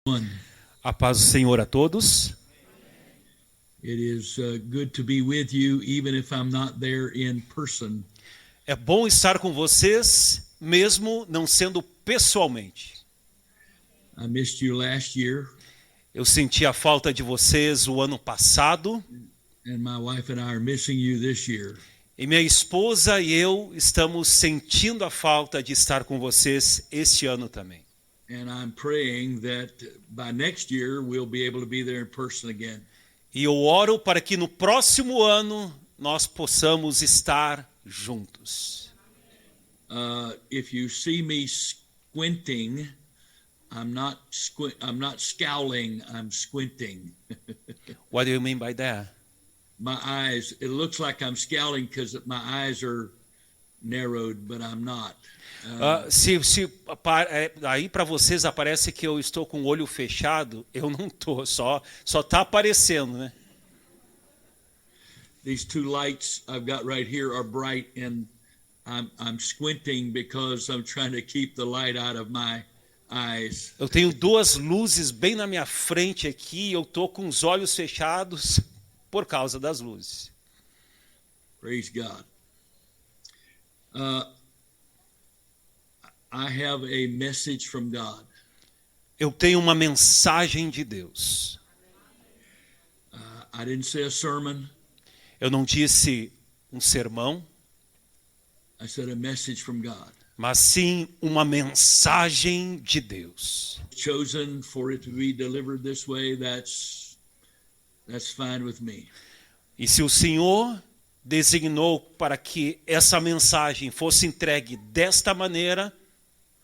One. A paz do Senhor a todos. It is good to be with you, even if I'm not there in person. É bom estar com vocês, mesmo não sendo pessoalmente. I missed you last year, Eu senti a falta de vocês o ano passado, and my wife and I are missing you this year. e minha esposa e eu estamos sentindo a falta de estar com vocês este ano também. And I'm praying that by next year we'll be able to be there in person again. E eu oro para que no próximo ano nós possamos estar juntos. If you see me squinting, I'm not scowling, I'm squinting. What do you mean by that? My eyes, it looks like I'm scowling because my eyes are narrowed, but I'm not. Aí para vocês aparece que eu estou com o olho fechado, eu não tô, só tá aparecendo, né? These two lights I've got right here are bright, and I'm squinting because I'm trying to keep the light out of my eyes. Eu tenho duas luzes bem na minha frente aqui, eu tô com os olhos fechados por causa das luzes. Praise God. I have a message from God. Eu tenho uma mensagem de Deus. I didn't say a sermon. Eu não disse um sermão, I said a message from God. mas sim uma mensagem de Deus. Chosen for it to be delivered this way, that's fine with me. E se o Senhor designou para que essa mensagem fosse entregue desta maneira,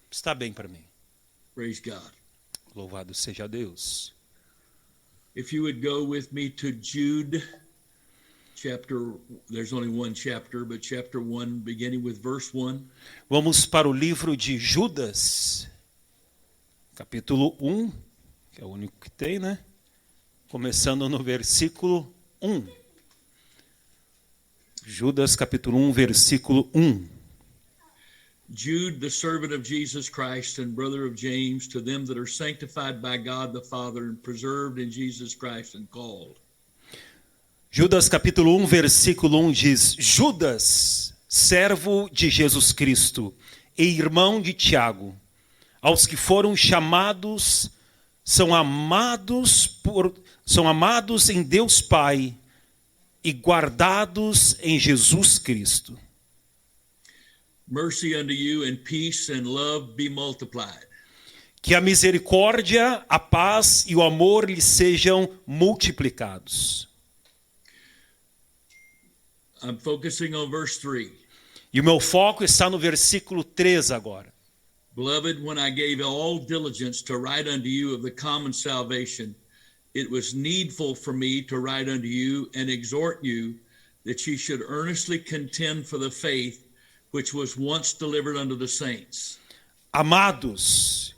está bem para mim. Praise God. Louvado seja Deus. If you would go with me to Jude chapter, there's only one chapter, but chapter 1, beginning with verse 1. Vamos para o livro de Judas, capítulo 1, que é o único que tem, né? Começando no versículo 1. Judas, capítulo 1, versículo 1. Jude, the servant of Jesus Christ and brother of James, to them that are sanctified by God the Father and preserved in Jesus Christ and called. Judas, capítulo 1, versículo 1 diz: Judas, servo de Jesus Cristo e irmão de Tiago, aos que foram chamados, são amados em Deus Pai e guardados em Jesus Cristo. Mercy unto you and peace and love be multiplied. Que a misericórdia, a paz e o amor lhes sejam multiplicados. I'm focusing on verse 3. E o meu foco está no versículo 3 agora. Beloved, when I gave all diligence to write unto you of the common salvation, it was needful for me to write unto you and exhort you that ye should earnestly contend for the faith which was once delivered unto the saints. Amados,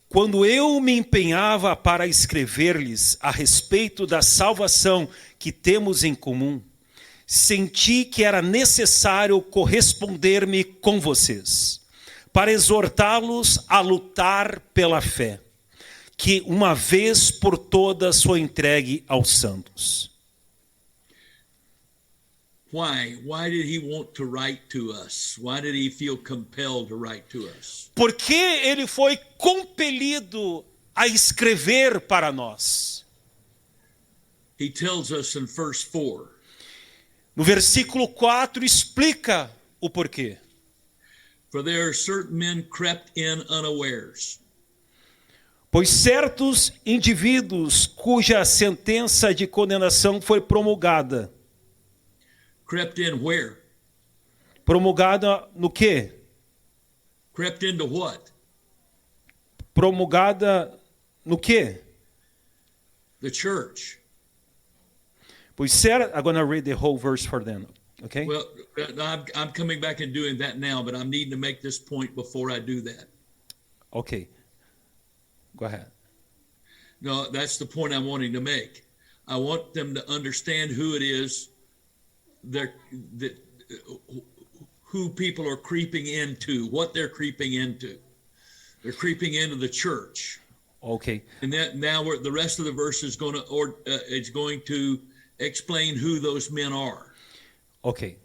quando eu me empenhava para escrever-lhes a respeito da salvação que temos em comum, senti que era necessário corresponder-me com vocês, para exortá-los a lutar pela fé, que uma vez por todas foi entregue aos santos. Why? Why did he want to write to us? Why did he feel compelled to write to us? Por que ele foi compelido a escrever para nós? He tells us in verse 4. No versículo 4 explica o porquê. For there are certain men crept in unawares. Pois certos indivíduos cuja sentença de condenação foi promulgada. Crept in where? Promulgada no quê? Crept into what? Promulgada no quê? The church. Pois certo, I'm going to read the whole verse for them, okay? Well, I'm coming back and doing that now, but I'm needing to make this point before I do that. Okay. Go ahead. No, that's the point I'm wanting to make. I want them to understand who it is who people are creeping into, what they're creeping into. They're creeping into the church. Ok. And that now the rest of the verse is going to explain who those men are. Ok.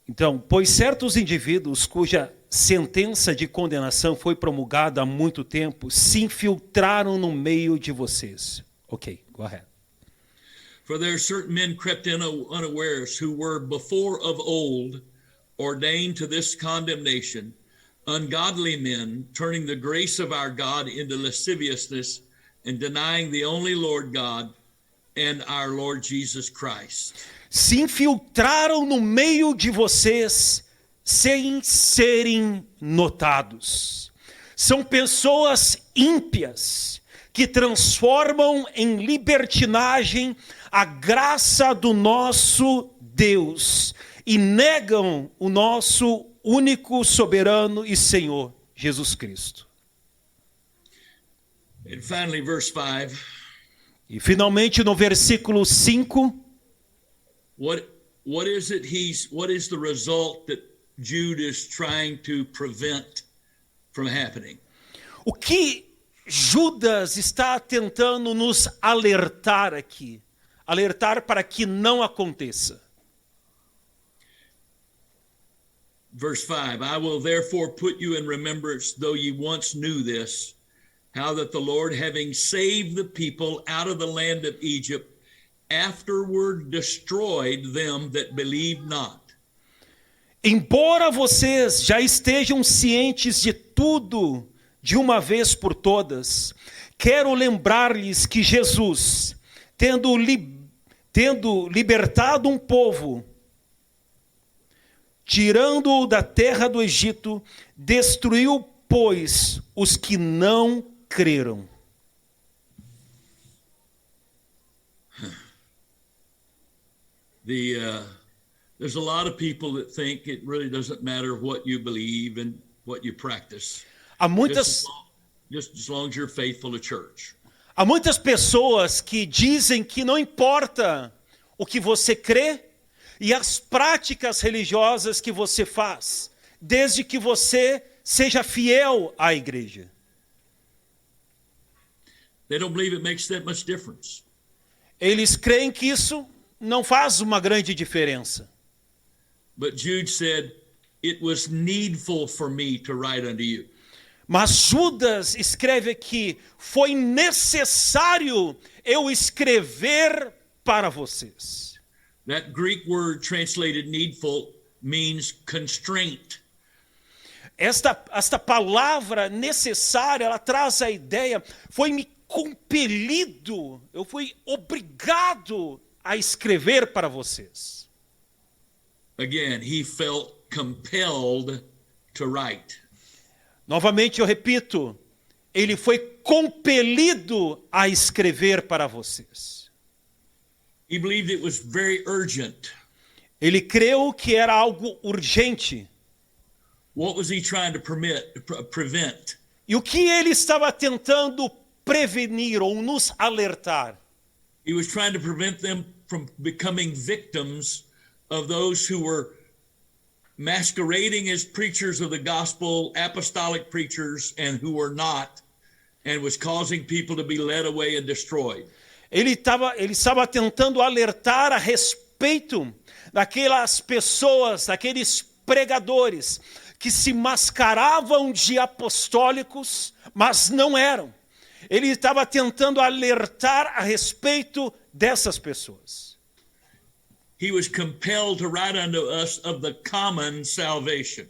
Então, pois certos indivíduos cuja sentença de condenação foi promulgada há muito tempo se infiltraram no meio de vocês. Ok, go ahead. For there are certain men crept in unawares who were before of old ordained to this condemnation, ungodly men, turning the grace of our God into lasciviousness and denying the only Lord God and our Lord Jesus Christ. Se infiltraram no meio de vocês sem serem notados. São pessoas ímpias que transformam em libertinagem a graça do nosso Deus e negam o nosso único soberano e Senhor, Jesus Cristo. And finally, verse 5. E finalmente no versículo 5, What is the result that Jude is trying to prevent from happening? o que Judas está tentando nos alertar aqui? Alertar para que não aconteça. Verse 5, I will therefore put you in remembrance, though ye once knew this, how that the Lord, having saved the people out of the land of Egypt, afterward destroyed them that believed not. Embora vocês já estejam cientes de tudo de uma vez por todas, quero lembrar-lhes que Jesus, tendo libertado um povo, tirando-o da terra do Egito, destruiu, pois, os que não creram. There's a lot of people that think it really doesn't matter what you believe and what you practice. Há muitas Just as long as you're faithful to church. Há muitas pessoas que dizem que não importa o que você crê e as práticas religiosas que você faz, desde que você seja fiel à igreja. They don't believe it makes that much difference. Eles creem que isso não faz uma grande diferença. But Jude said, it was needful for me to write unto you. Mas Judas escreve aqui, foi necessário eu escrever para vocês. That Greek word translated needful means constraint. Esta palavra necessária, ela traz a ideia, foi-me compelido, eu fui obrigado a escrever para vocês. Again, he felt compelled to write. Novamente eu repito, ele foi compelido a escrever para vocês. He believed it was very urgent. Ele creu que era algo urgente. What was he trying to prevent? E o que ele estava tentando prevenir ou nos alertar? He was trying to prevent them from becoming victims of those who were masquerading as preachers of the gospel, apostolic preachers, and who were not, and was causing people to be led away and destroyed. Ele estava tentando alertar a respeito daquelas pessoas, daqueles pregadores que se mascaravam de apostólicos, mas não eram. Ele estava tentando alertar a respeito dessas pessoas. He was compelled to write unto us of the common salvation.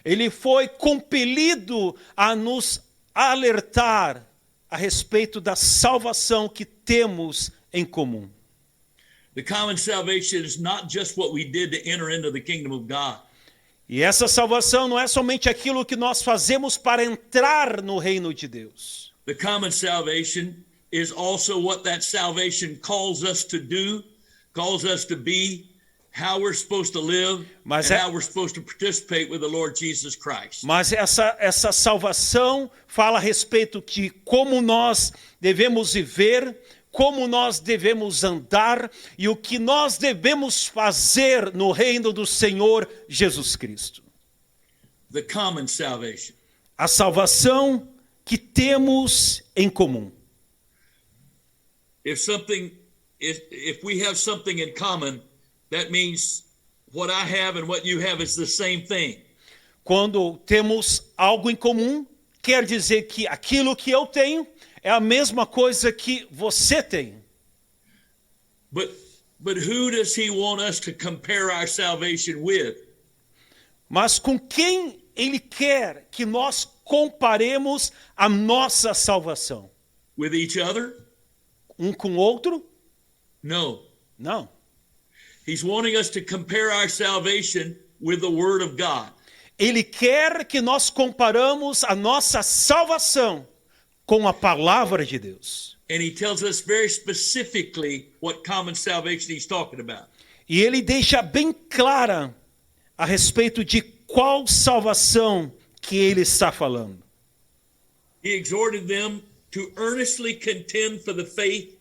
Ele foi compelido a nos alertar a respeito da salvação que temos em comum. The common salvation is not just what we did to enter into the kingdom of God. E essa salvação não é somente aquilo que nós fazemos para entrar no reino de Deus. The common salvation is also what that salvation calls us to do, calls us to be, how we're supposed to live, and how we're supposed to participate with the Lord Jesus Christ. Mas essa salvação fala a respeito de como nós devemos viver, como nós devemos andar e o que nós devemos fazer no reino do Senhor Jesus Cristo. The common salvation. A salvação que temos em comum. If we have something in common, that means what I have and what you have is the same thing. Quando temos algo em comum, quer dizer que aquilo que eu tenho é a mesma coisa que você tem. But who does he want us to compare our salvation with? Mas com quem ele quer que nós comparemos a nossa salvação? With each other? Um com o outro? No. Não. He's wanting us to compare our salvation with the Word of God. Ele quer que nós comparamos a nossa salvação com a palavra de Deus. And he tells us very specifically what common salvation he's talking about. E ele deixa bem clara a respeito de qual salvação que ele está falando. He exhorted them to earnestly contend for the faith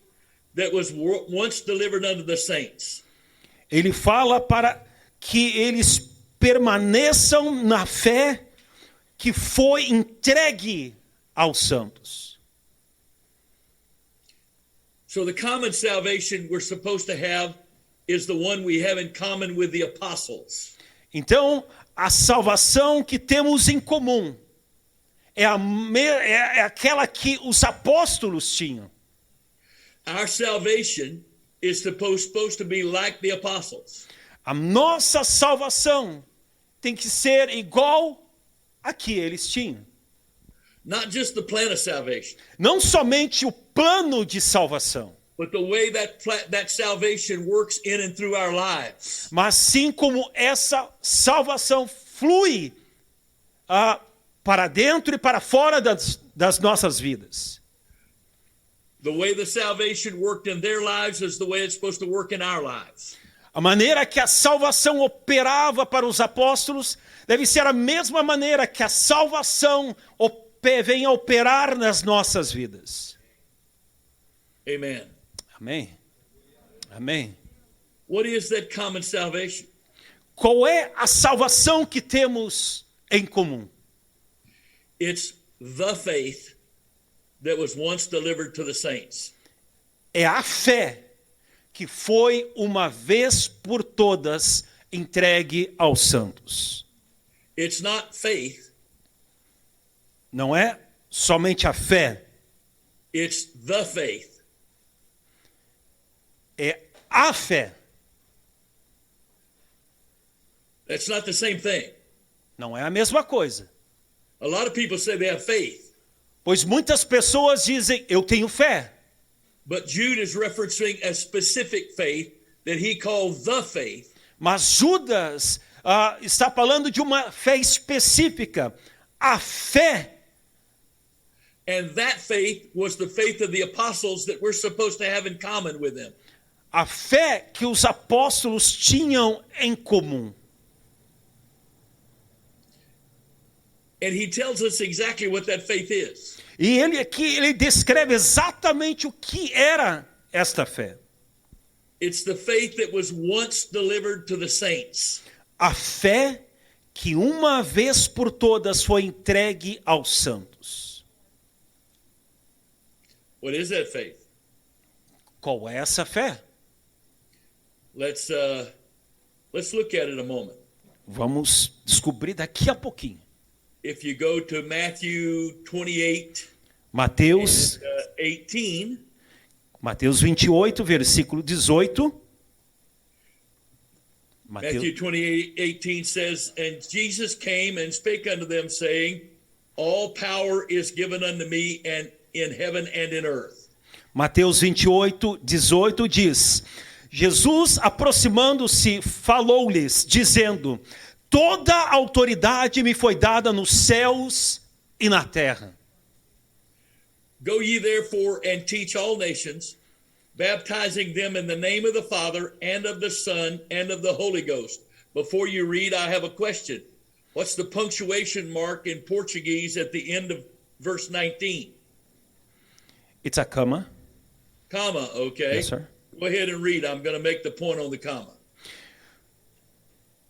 that was once delivered unto the saints. Ele fala para que eles permaneçam na fé que foi entregue aos santos. So the common salvation we're supposed to have is the one we have in common with the apostles. Então, a salvação que temos em comum é aquela que os apóstolos tinham. Our salvation is supposed to be like the apostles. A nossa salvação tem que ser igual a que eles tinham. Not just the plan of salvation, Não somente o plano de salvação, but the way that salvation works in and through our lives. mas sim como essa salvação flui para dentro e para fora das nossas vidas. The way the salvation worked in their lives is the way it's supposed to work in our lives. A maneira que a salvação operava para os apóstolos deve ser a mesma maneira que a salvação vem a operar nas nossas vidas. Amen. Amém? Amém. What is that common salvation? Qual é a salvação que temos em comum? It's the faith that was once delivered to the saints. É a fé que foi uma vez por todas entregue aos santos. It's not faith, Não é somente a fé, it's the faith. é a fé. That's not the same thing. Não é a mesma coisa. A lot of people say they have faith, Pois muitas pessoas dizem, eu tenho fé. but Jude is referencing a specific faith that he called the faith. Mas Judas está falando de uma fé específica. A fé. And that faith was the faith of the apostles that we're supposed to have in common with them. A fé que os apóstolos tinham em comum. And he tells us exactly what that faith is. E ele descreve exatamente o que era esta fé. It's the faith that was once delivered to the saints. A fé que uma vez por todas foi entregue aos santos. What is that faith? Qual é essa fé? Let's look at it a moment. Vamos descobrir daqui a pouquinho. If you go to Matthew 28 Mateus, and 18, Mateus 28, versículo 18. Matthew Mateus, 28:18 says, "And Jesus came and spake unto them, saying, All power is given unto me, and in heaven and in earth." Mateus 28, 18 diz: Jesus, aproximando-se, falou-lhes, dizendo: Toda a autoridade me foi dada nos céus e na terra. Go ye therefore and teach all nations, baptizing them in the name of the Father and of the Son and of the Holy Ghost. Before you read, I have a question. What's the punctuation mark in Portuguese at the end of verse 19? It's a comma. Comma, okay. Yes, sir. Go ahead and read. I'm going to make the point on the comma.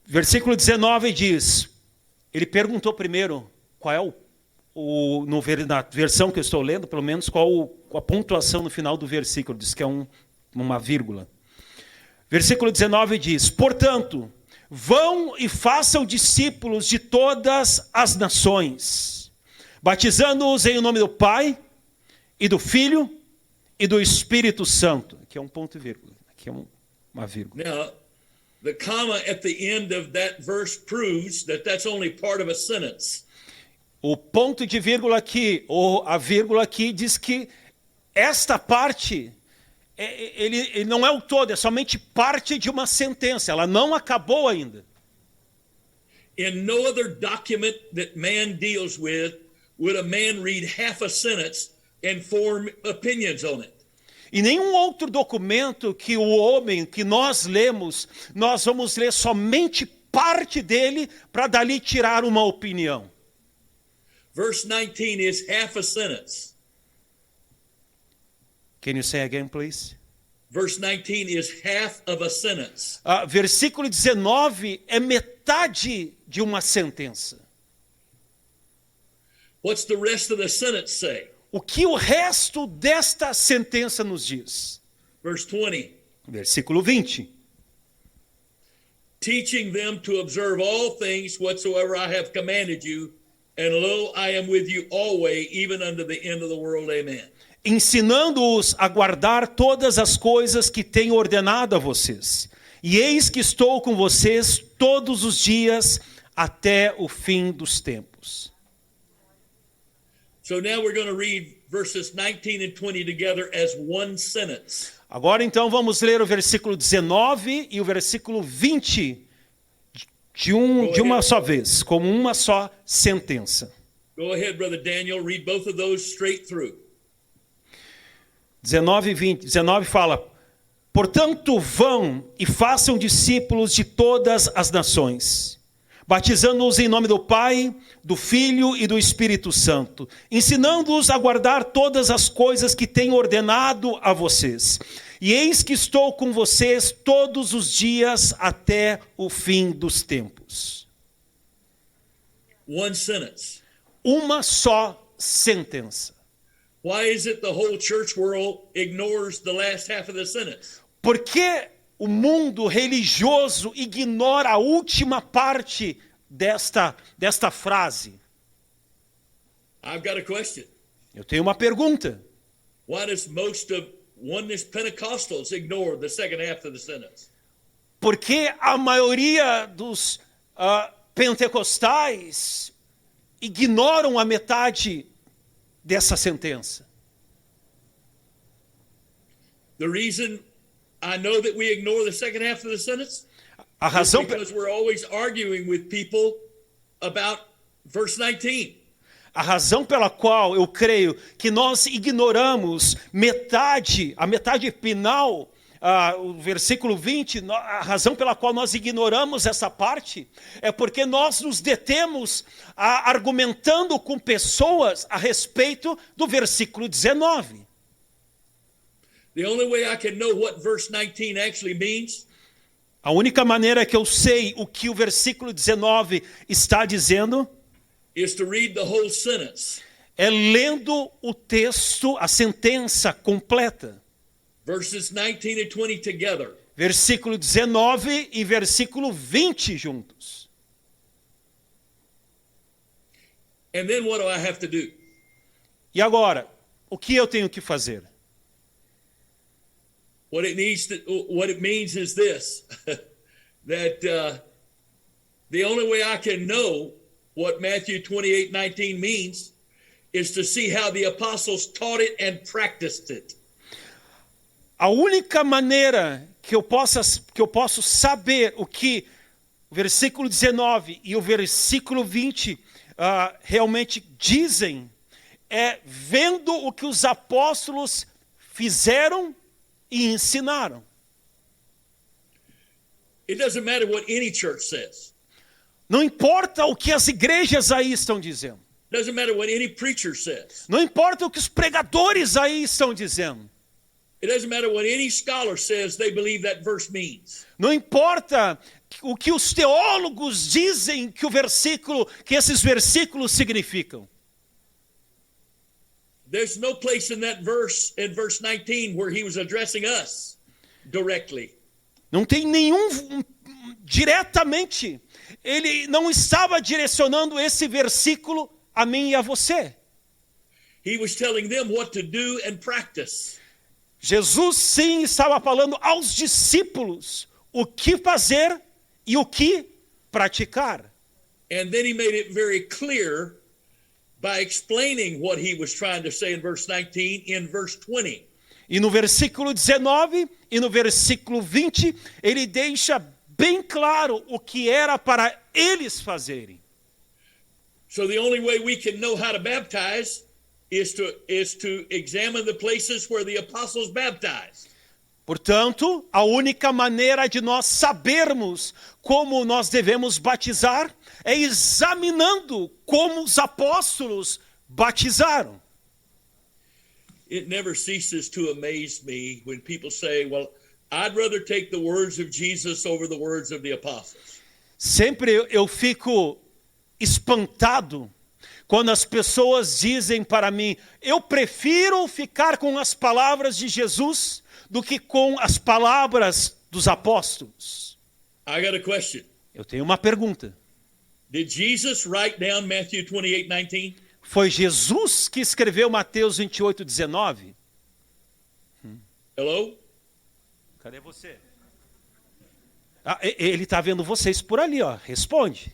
Versículo 19 diz, ele perguntou primeiro qual é na versão que eu estou lendo, pelo menos, qual a pontuação no final do versículo. Diz que é uma vírgula. Versículo 19 diz: portanto, vão e façam discípulos de todas as nações, batizando-os em nome do Pai, e do Filho, e do Espírito Santo. Aqui é um ponto e vírgula. Aqui é uma vírgula. Now, the comma at the end of that verse proves that that's only part of a sentence. O ponto de vírgula aqui, ou a vírgula aqui, diz que esta parte, ele não é o todo, é somente parte de uma sentença. Ela não acabou ainda. In no other document that man deals with would a man read half a sentence and form opinions on it. Em nenhum outro documento que o homem, que nós lemos, nós vamos ler somente parte dele para dali tirar uma opinião. Verse 19 is half a sentence. Can you say again, please? Verse 19 is half of a sentence. Versículo 19 é metade de uma sentença. What's the rest of the sentence say? O que o resto desta sentença nos diz? Verse 20. Versículo 20. Teaching them to observe all things whatsoever I have commanded you, and lo, I am with you always, even unto the end of the world. Amen. Ensinando-os a guardar todas as coisas que tenho ordenado a vocês. E eis que estou com vocês todos os dias até o fim dos tempos. So now we're going to read verses 19 and 20 together as one sentence. Agora então vamos ler o versículo 19 e o versículo 20 de uma só vez, como uma só sentença. Go ahead, Brother Daniel, read both of those straight through. 19 e 20. 19 fala: portanto, vão e façam discípulos de todas as nações, batizando-os em nome do Pai, do Filho e do Espírito Santo, ensinando-os a guardar todas as coisas que tenho ordenado a vocês. E eis que estou com vocês todos os dias até o fim dos tempos. One sentence. Uma só sentença. Why is it the whole church world ignores the last half of the sentence? Por que o mundo religioso ignora a última parte desta frase? I've got a question. Eu tenho uma pergunta. Why does most of oneness Pentecostals ignore the second half of the sentence? Por que a maioria dos pentecostais ignoram a metade dessa sentença? The reason I know that we ignore the second half of the sentence A is razão, because we're always arguing with people about verse 19. a razão pela qual eu creio que nós ignoramos a metade final, o versículo 20, a razão pela qual nós ignoramos essa parte é porque nós nos detemos argumentando com pessoas a respeito do versículo 19. The only way I can know what verse 19 actually means A única maneira que eu sei o que o versículo 19 está dizendo is to read the whole sentence. é lendo o texto, a sentença completa. Verses 19 and 20 together. Versículo 19 e versículo 20 juntos. And then what do I have to do? E agora, o que eu tenho que fazer? What it means is this, that the only way I can know what Matthew 28:19 means is to see how the apostles taught it and practiced it. A única maneira que eu posso saber o que o versículo 19 e o versículo 20 realmente dizem é vendo o que os apóstolos fizeram e ensinaram. It doesn't matter what any church says. Não importa o que as igrejas aí estão dizendo. It doesn't matter what any preacher says. Não importa o que os pregadores aí estão dizendo. It doesn't matter what any scholar says they believe that verse means. Não importa o que os teólogos dizem que esses versículos significam. there's no place in that verse, in verse 19, where he was addressing us directly. Não tem nenhum diretamente. Ele não estava direcionando esse versículo a mim e a você. He was telling them what to do and practice. Jesus sim estava falando aos discípulos o que fazer e o que praticar. And then he made it very clear by explaining what he was trying to say in verse 19 in verse 20. E no versículo 19 e no versículo 20, ele deixa bem claro o que era para eles fazerem. So the only way we can know how to baptize is to examine the places where the apostles baptized. Portanto, a única maneira de nós sabermos como nós devemos batizar é examinando como os apóstolos batizaram. It never ceases to amaze me when people say, well, I'd rather take the words of Jesus over the words of the apostles. Sempre eu fico espantado quando as pessoas dizem para mim, eu prefiro ficar com as palavras de Jesus do que com as palavras dos apóstolos. I got a question. Eu tenho uma pergunta. Did Jesus write down Matthew 28:19? Foi Jesus que escreveu Mateus 28:19? Hello? Cadê você? Ele está vendo vocês por ali, ó. Responde.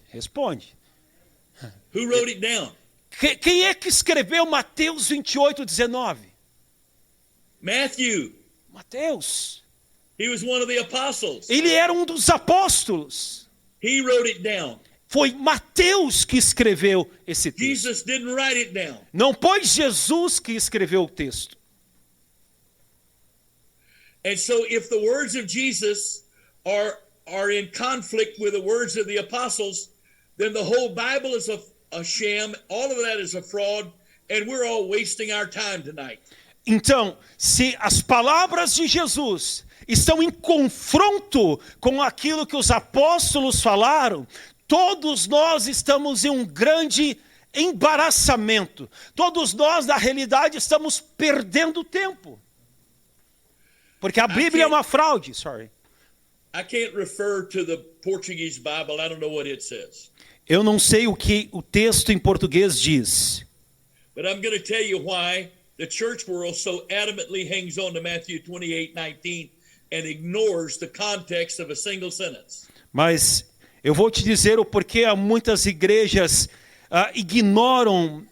Who wrote it down? Quem é que escreveu Mateus 28:19? Matthew. Mateus. He was one of the apostles. Ele era um dos apóstolos. He wrote it down. Foi Mateus que escreveu esse texto. Jesus didn't write it down. Não foi Jesus que escreveu o texto. And so if the words of Jesus are in conflict with the words of the apostles, then the whole Bible is a sham, all of that is a fraud, and we're all wasting our time tonight. Então, se as palavras de Jesus estão em confronto com aquilo que os apóstolos falaram, todos nós estamos em um grande embaraçamento. Todos nós, na realidade, estamos perdendo tempo. Porque a Bíblia é uma fraude, sorry. I can't refer to the Portuguese Bible. I don't know what it says. Eu não sei o que o texto em português diz. But I'm going to tell you why the church world so adamantly hangs on to Matthew 28:19 and ignores the context of a single sentence. Mas eu vou te dizer o porquê muitas igrejas ignoram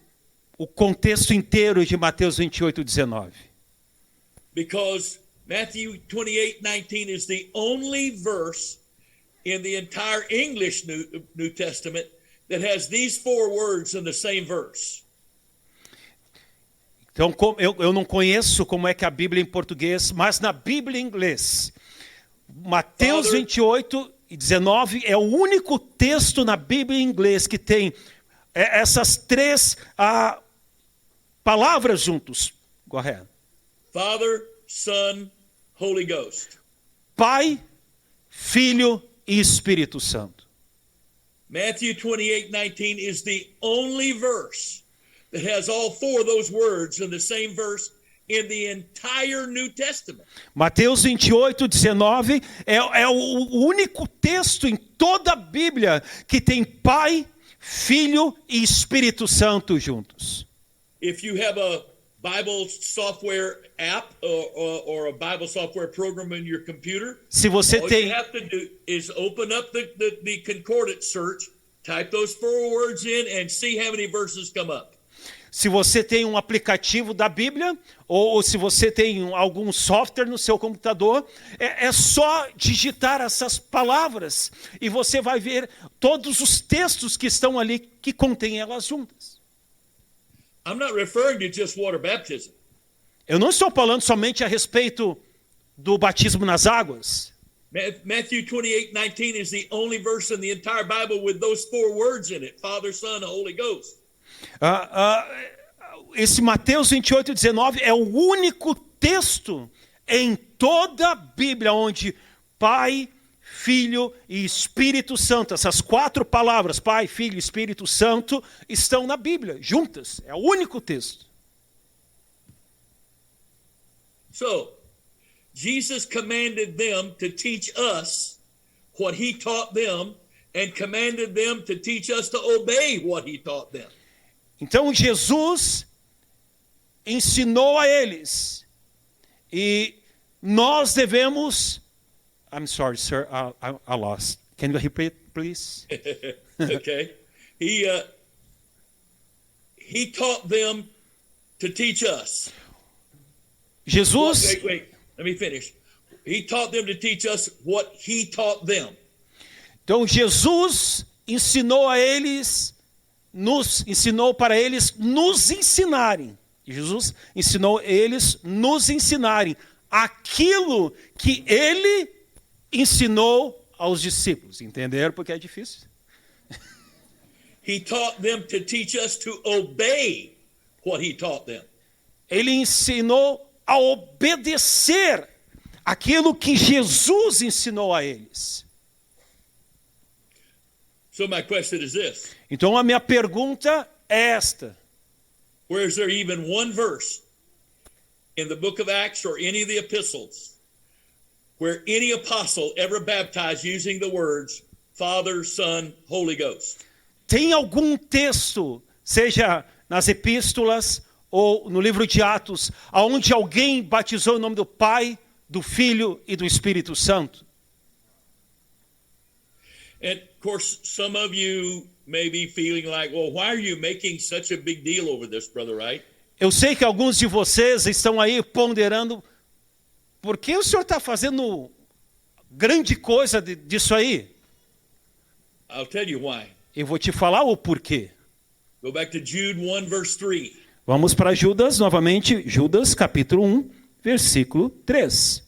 o contexto inteiro de Mateus 28:19. Because Matthew 28:19 is the only verse in the entire English New Testament that has these four words in the same verse. Então, eu não conheço como é que a Bíblia em português, mas na Bíblia em inglês, Mateus 28:19 é o único texto na Bíblia em inglês que tem essas três palavras juntos. Go ahead. Father, Son, Holy Ghost. Pai, Filho e Espírito Santo. Matthew 28:19 is the only verse that has all four of those words in the same verse in the entire New Testament. Mateus 28:19 é o único texto em toda a Bíblia que tem Pai, Filho e Espírito Santo juntos. If you have a Bible software app or a Bible software program in your computer, Se você all tem you have to do is open up the concordance search, type those four words in and see how many verses come up. Se você tem um aplicativo da Bíblia, ou se você tem algum software no seu computador, é só digitar essas palavras e você vai ver todos os textos que estão ali que contêm elas juntas. I'm not referring to just water baptism. Eu não estou falando somente a respeito do batismo nas águas. Matthew 28:19 is the only verse in the entire Bible with those four words in it, Father, Son, and Holy Ghost. Esse Mateus 28:19 é o único texto em toda a Bíblia onde Pai, Filho e Espírito Santo, essas quatro palavras, Pai, Filho e Espírito Santo, estão na Bíblia, juntas. É o único texto. So, Jesus commanded them to teach us what he taught them and commanded them to teach us to obey what he taught them. Então Jesus ensinou a eles e nós devemos. I'm sorry, sir, I lost. Can you repeat, please? Okay. He taught them to teach us. Jesus, Wait. Let me finish. He taught them to teach us what he taught them. então Jesus ensinou a eles, ensinou para eles nos ensinarem. Jesus ensinou eles nos ensinarem aquilo que ele ensinou aos discípulos. Entenderam porque é difícil? He taught them to teach us to obey what he taught them. Ele ensinou a obedecer aquilo que Jesus ensinou a eles. So my question is this. Então a minha pergunta é esta: Where is there even one verse in the book of Acts or any of the epistles where any apostle ever baptized using the words Father, Son, Holy Ghost? tem algum texto, seja nas epístolas ou no livro de Atos, aonde alguém batizou em nome do Pai, do Filho e do Espírito Santo? And of course, some of you may be feeling like, well, why are you making such a big deal over this, Brother Wright? Eu sei que alguns de vocês estão aí ponderando, por que o senhor está fazendo grande coisa disso aí? I'll tell you why. Eu vou te falar o porquê. Go back to Jude 1, verse 3. Vamos para Judas, novamente, Judas capítulo 1, versículo 3.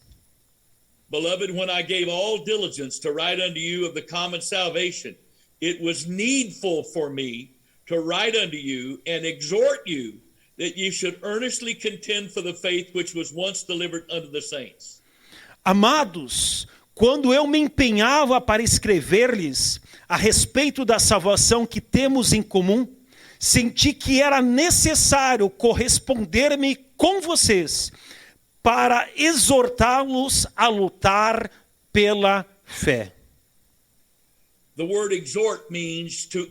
Beloved, when I gave all diligence to write unto you of the common salvation, it was needful for me to write unto you and exhort you that you should earnestly contend for the faith which was once delivered unto the saints. Amados, quando eu me empenhava para escrever-lhes a respeito da salvação que temos em comum, senti que era necessário corresponder-me com vocês para exortá-los a lutar pela fé. The word exhort means to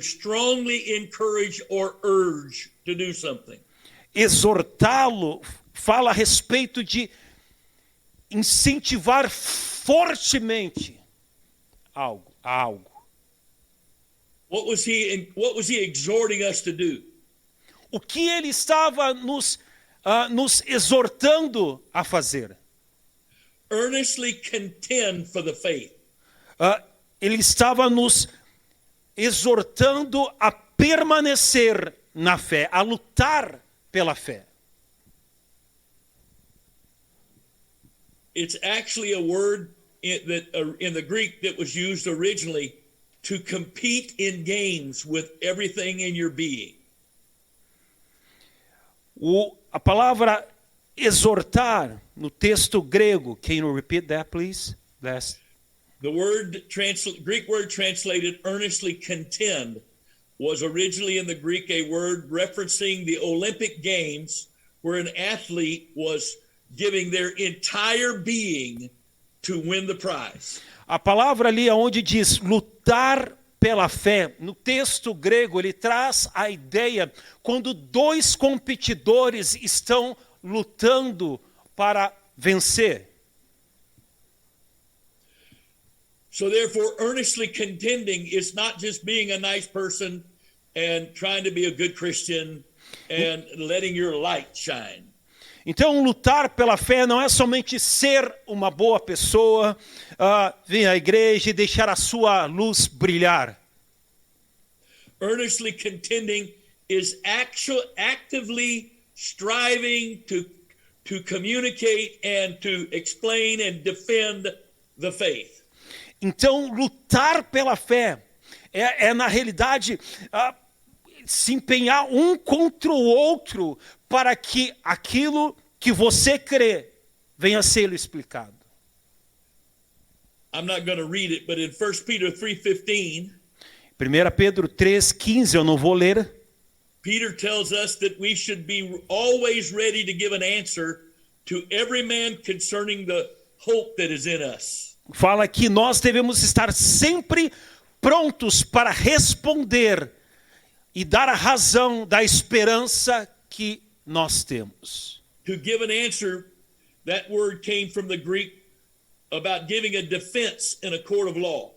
strongly encourage or urge to do something. Exortá-lo fala a respeito de incentivar fortemente algo. What was he exhorting us to do? O que ele estava nos exortando a fazer? Earnestly contend for the faith. Ele estava nos exortando a permanecer na fé, a lutar pela fé. It's actually a word in the Greek that was used originally to compete in games with everything in your being. A palavra exortar no texto grego, can you repeat that please? The Greek word translated earnestly contend was originally in the Greek a word referencing the Olympic Games where an athlete was giving their entire being to win the prize. A palavra ali onde diz lutar pela fé, no texto grego ele traz a ideia quando dois competidores estão lutando para vencer. So therefore, earnestly contending is not just being a nice person and trying to be a good Christian and letting your light shine. Então, lutar pela fé não é somente ser uma boa pessoa, vir à igreja e deixar a sua luz brilhar. Earnestly contending is actively striving to communicate and to explain and defend the faith. Então, lutar pela fé é na realidade, se empenhar um contra o outro para que aquilo que você crê venha a ser explicado. I'm not going to read it, but in 1 Peter 3:15, 1 Pedro 3:15, eu não vou ler. Peter tells us that we should be always ready to give an answer to every man concerning the hope that is in us. Fala que nós devemos estar sempre prontos para responder e dar a razão da esperança que nós temos. To give an answer, that word came from the Greek about giving a defense in a court of law.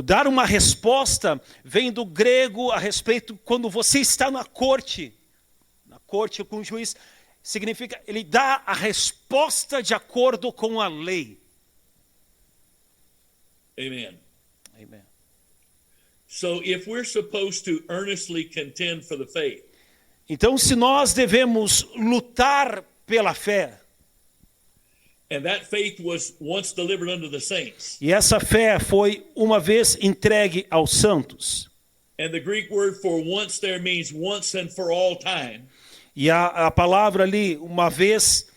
Dar uma resposta vem do grego a respeito quando você está na corte com o juiz, significa ele dá a resposta de acordo com a lei. Amen. Amen. So if we're supposed to earnestly contend for the faith, Então, se nós devemos lutar pela fé, and that faith was once delivered unto the saints, e essa fé foi uma vez entregue aos santos, and the Greek word for once there means once and for all time, e a palavra ali, uma vez,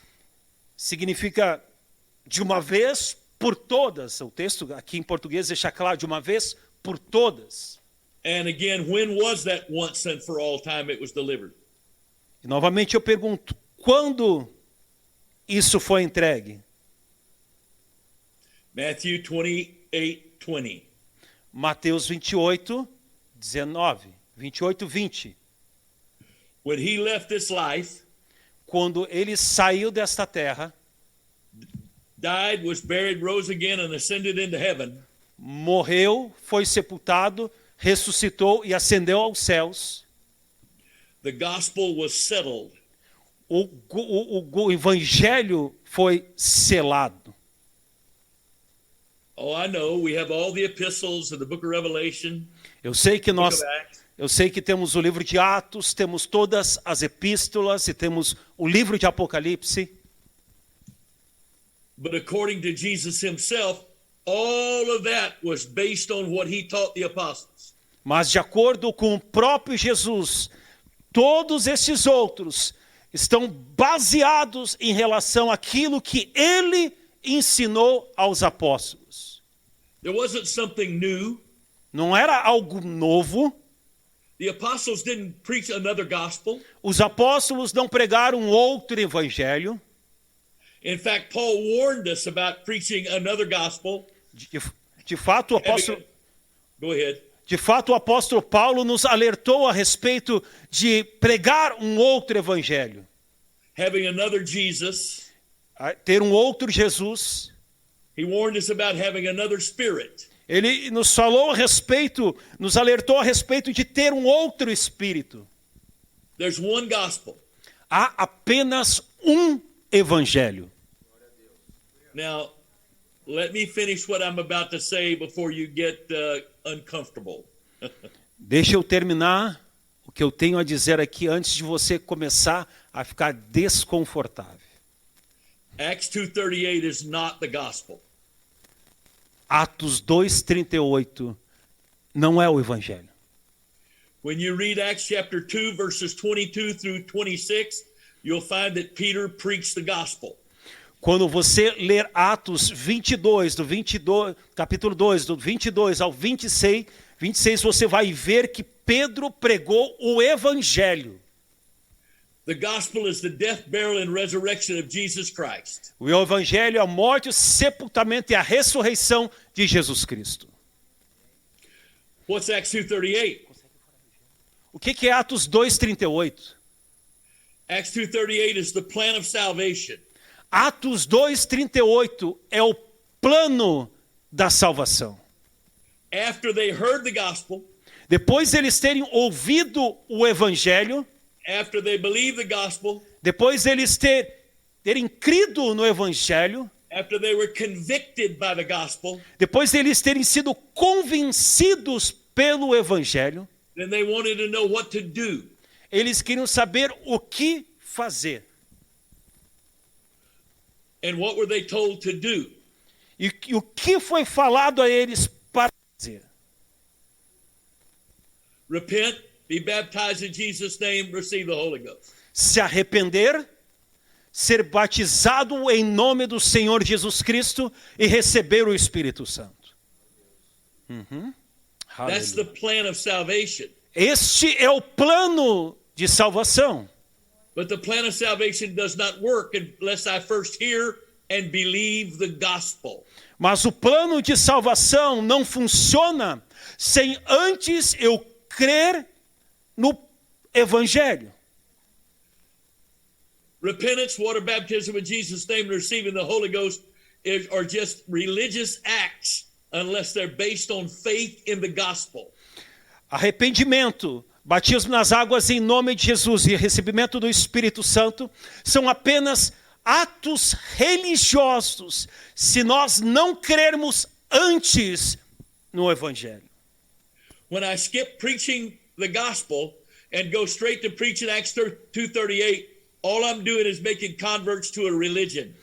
significa de uma vez por todas. O texto aqui em português deixa claro, de uma vez por todas. and again, when was that once and for all time it was delivered? E novamente eu pergunto, quando isso foi entregue? Matthew 28:20. Mateus 28, 19, 28, 20. When he left this life, Quando ele saiu desta terra, died, was buried, rose again, and ascended into heaven, morreu, foi sepultado, ressuscitou e ascendeu aos céus, the gospel was settled. o evangelho foi selado. Oh, I know. We have all the epistles of the book of Revelation, Eu sei que book nós, of Acts, eu sei que temos o livro de Atos, temos todas as epístolas e temos o livro de Apocalipse, but according to Jesus himself, all of that was based on what he taught the apostles. mas de acordo com o próprio Jesus, todos esses outros estão baseados em relação àquilo que ele ensinou aos apóstolos. There wasn't something new. Não era algo novo. The apostles didn't preach another gospel. Os apóstolos não pregaram outro evangelho. In fact, Paul warned us about preaching another gospel. De fato, Go ahead. o apóstolo Paulo nos alertou a respeito de pregar um outro evangelho. Having another Jesus. Ter um outro Jesus. He warned us about having another spirit. Ele nos falou a respeito, nos alertou a respeito de ter um outro espírito. There's one gospel. Há apenas um evangelho. Now, let me finish what I'm about to say before you get uncomfortable. Deixa eu terminar o que eu tenho a dizer aqui antes de você começar a ficar desconfortável. Acts 2:38 is not the gospel. Atos 2:38 não é o evangelho. When you read Acts chapter 2 verses 22 through 26, you'll find that Peter preached the gospel. Quando você ler Atos 22, capítulo 2, do 22 ao 26, você vai ver que Pedro pregou o evangelho. The gospel is the death, burial, and resurrection of Jesus Christ. O evangelho é a morte, o sepultamento e a ressurreição de Jesus Cristo. What's Acts 2:38? O que é Atos 2:38? Acts 2:38 is the plan of salvation. Atos 2:38 é o plano da salvação. After they heard the gospel, Depois deles terem ouvido o evangelho, after they believed the gospel, depois deles terem crido no evangelho, after they were convicted by the gospel, depois deles terem sido convencidos pelo evangelho, then they wanted to know what to do. eles queriam saber o que fazer. And what were they told to do? E o que foi falado a eles para fazer? Repent, be baptized in Jesus' name, receive the Holy Ghost. Se arrepender, ser batizado em nome do Senhor Jesus Cristo e receber o Espírito Santo. That's the Aleluia. plan of salvation. Este é o plano de salvação. But the plan of salvation does not work unless I first hear and believe the gospel. Mas o plano de salvação não funciona sem antes eu crer no Evangelho. Repentance, water baptism in Jesus' name, and receiving the Holy Ghost are just religious acts unless they're based on faith in the gospel. Arrependimento, batismo nas águas em nome de Jesus e recebimento do Espírito Santo são apenas atos religiosos se nós não crermos antes no Evangelho. When I skip preaching the gospel and go straight to preaching Acts 2:38, all I'm doing is making converts to a religion.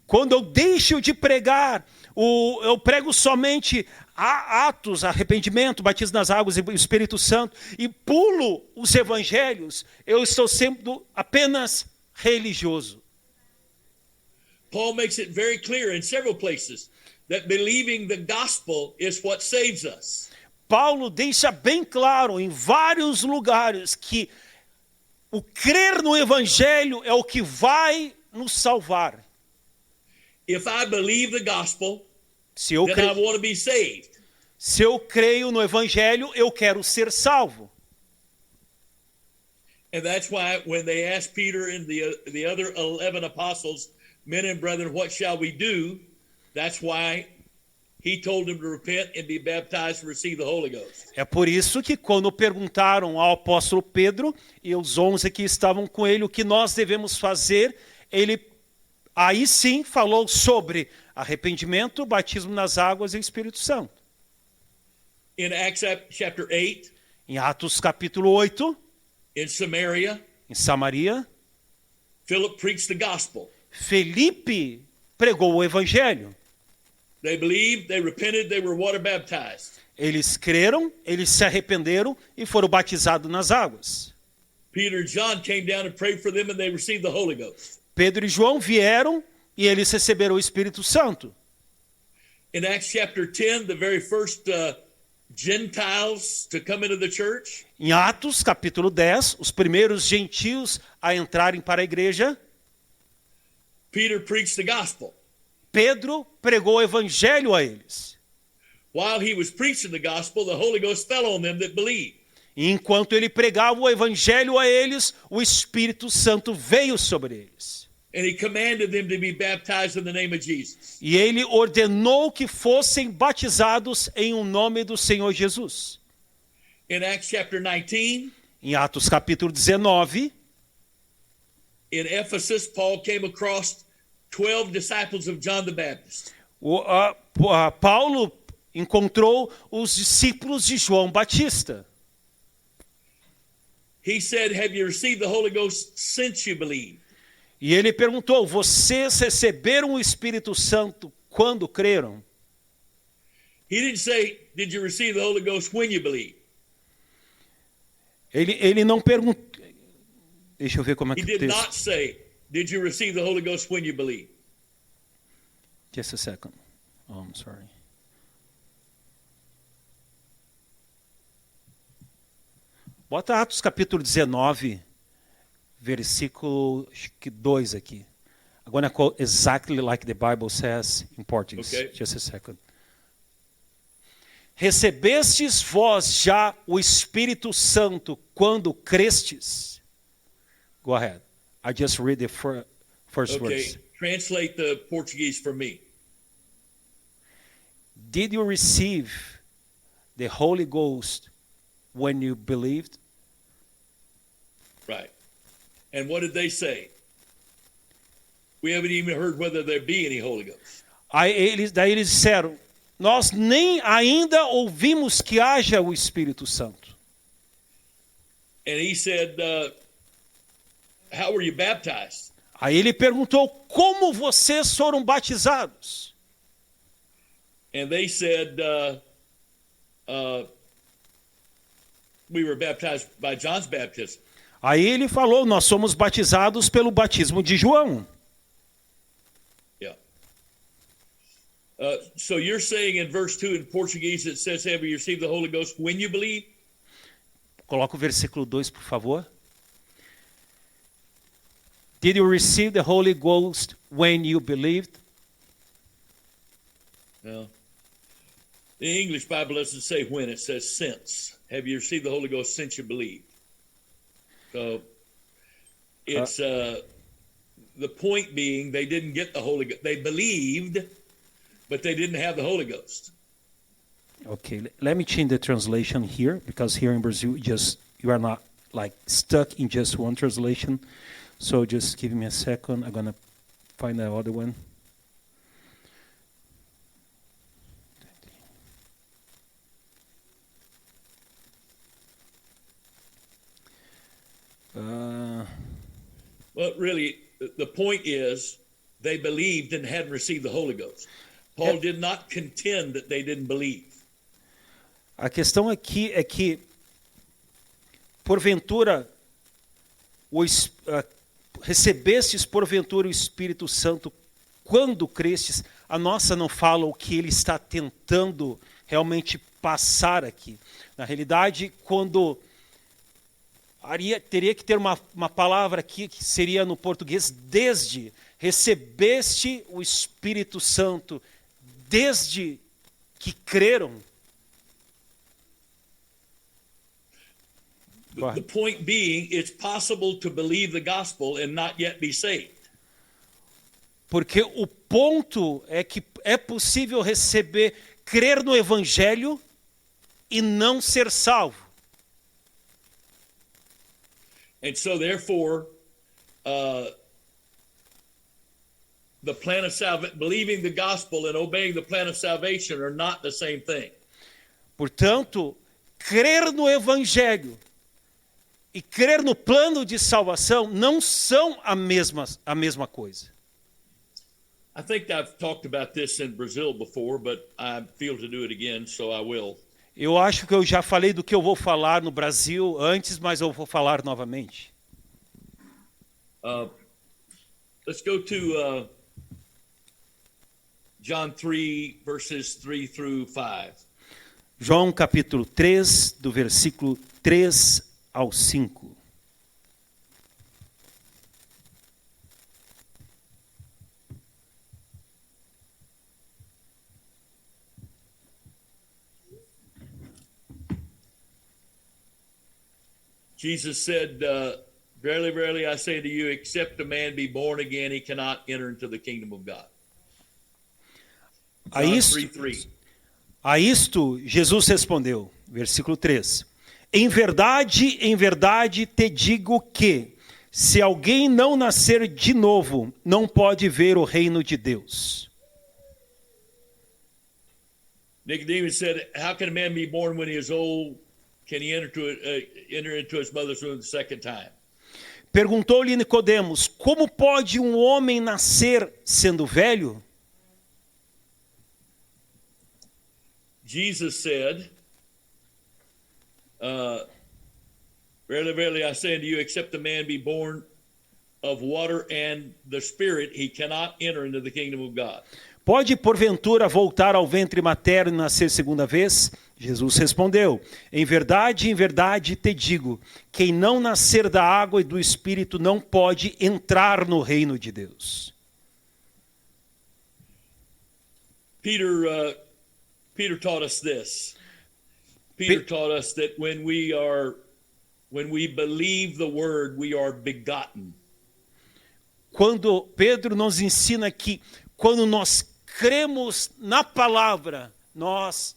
Quando eu deixo de pregar, eu prego somente atos, arrependimento, batismo nas águas e o Espírito Santo, e pulo os evangelhos, eu estou sendo apenas religioso. Paul makes it very clear in several places that believing the gospel is what saves us. Paulo deixa bem claro em vários lugares que o crer no evangelho é o que vai nos salvar. If I believe the gospel, Se eu, then I want to be saved. Se eu creio no evangelho, eu quero ser salvo. And that's why when they asked Peter and the other 11 apostles, men and brethren, what shall we do? That's why he told them to repent and be baptized and receive the Holy Ghost. É por isso que quando perguntaram ao apóstolo Pedro e os 11 que estavam com ele o que nós devemos fazer, ele aí sim falou sobre arrependimento, batismo nas águas e o Espírito Santo. In Acts chapter 8, Em Atos capítulo 8, in Samaria, em Samaria, Philip preached the gospel. Felipe pregou o evangelho. They believed, they repented, they were water baptized. Eles creram, eles se arrependeram e foram batizados nas águas. Peter and John came down and prayed for them and they received the Holy Ghost. Pedro e João vieram e eles receberam o Espírito Santo. In Acts chapter 10, the very first Gentiles to come into the church, Em Atos capítulo 10, os primeiros gentios a entrarem para a igreja, Peter preached the gospel. Pedro pregou o evangelho a eles. While he was preaching the gospel, the Holy Ghost fell on them that believed. E enquanto ele pregava o evangelho a eles, o Espírito Santo veio sobre eles. And he commanded them to be baptized in the name of Jesus. E ele ordenou que fossem batizados em o nome do Senhor Jesus. In Acts chapter 19, Em Atos capítulo 19, in Ephesus, Paul came across 12 disciples of John the Baptist. Paulo encontrou os discípulos de João Batista. He said, have you received the Holy Ghost since you believed? E ele perguntou, vocês receberam o Espírito Santo quando creram? He didn't say, did you receive the Holy Ghost when you believed? Ele não perguntou. Deixa eu ver como é He que o did texto. not say, did you receive the Holy Ghost when you believed? Just a second. Oh, I'm sorry. Bota Atos capítulo 19, versículo 2 aqui. I'm going to quote exactly like the Bible says in Portuguese. Okay. Just a second. Recebestes vós já o Espírito Santo quando crestes? Go ahead. I just read the first Okay, verse. translate the Portuguese for me. Did you receive the Holy Ghost when you believed? Right. And what did they say? We haven't even heard whether there be any Holy Ghost. Daí eles disseram, nós nem ainda ouvimos que haja o Espírito Santo. And he said, how were you baptized? Aí ele perguntou, como vocês foram batizados? And they said, we were baptized by John's baptism. Aí ele falou, nós somos batizados pelo batismo de João. Yeah. So you're saying in verse 2 in Portuguese it says, have you received the Holy Ghost when you believe? Coloca o versículo 2, por favor. Did you receive the Holy Ghost when you believed? No. The English Bible doesn't say when, it says since. Have you received the Holy Ghost since you believed? So it's the point being they didn't get the Holy Ghost. They believed, but they didn't have the Holy Ghost. Okay, let me change the translation here, because here in Brazil, you are not like stuck in just one translation. So just give me a second. I'm gonna find the other one. Well, really, the point is they believed and hadn't received the Holy Ghost. Paul did not contend that they didn't believe. A questão aqui é que, porventura, recebestes porventura o Espírito Santo quando crestes. A nossa não fala o que ele está tentando realmente passar aqui. Na realidade, quando teria que ter uma palavra aqui que seria no português desde. Recebeste o Espírito Santo desde que creram. The point being, it's possible to believe the gospel and not yet be saved. Porque o ponto é que é possível crer no Evangelho e não ser salvo. And so therefore, the plan of salvation, believing the gospel and obeying the plan of salvation are not the same thing. Portanto, crer no Evangelho e crer no plano de salvação não são a mesma coisa. I think I've talked about this in Brazil before, but I feel to do it again, so I will. Eu acho que eu já falei do que eu vou falar no Brasil antes, mas eu vou falar novamente. Let's go to John 3, verses 3 through 5. João capítulo 3, do versículo 3 ao 5. Jesus said, verily, verily, I say to you, except a man be born again, he cannot enter into the kingdom of God. John 3:3. A isto Jesus respondeu, versículo 3. Em verdade te digo que, se alguém não nascer de novo, não pode ver o reino de Deus. Nicodemus said, how can a man be born when he is old? Can he enter into his mother's womb the second time? Perguntou-lhe Nicodemos, como pode um homem nascer sendo velho? Jesus said, verily, verily, I say unto you, except a man be born of water and the Spirit, he cannot enter into the kingdom of God. Pode, porventura, voltar ao ventre materno e nascer segunda vez? Jesus respondeu, em verdade te digo, quem não nascer da água e do Espírito não pode entrar no reino de Deus. Peter taught us this. Peter taught us that when we believe the word, we are begotten. Quando Pedro nos ensina que quando nós cremos na palavra, nós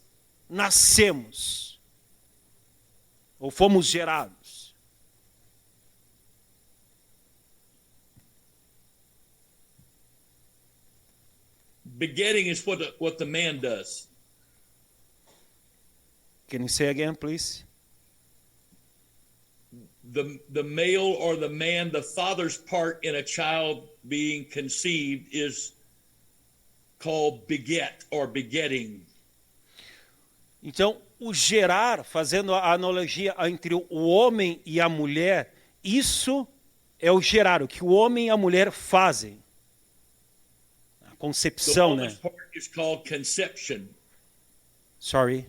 nascemos ou fomos gerados. Begetting is what the man does. Can you say again, please? The male or the man, the father's part in a child being conceived is called beget or begetting. Então, o gerar, fazendo a analogia entre o homem e a mulher, isso é o gerar, o que o homem e a mulher fazem. A concepção, The né? woman's part is called conception. Sorry.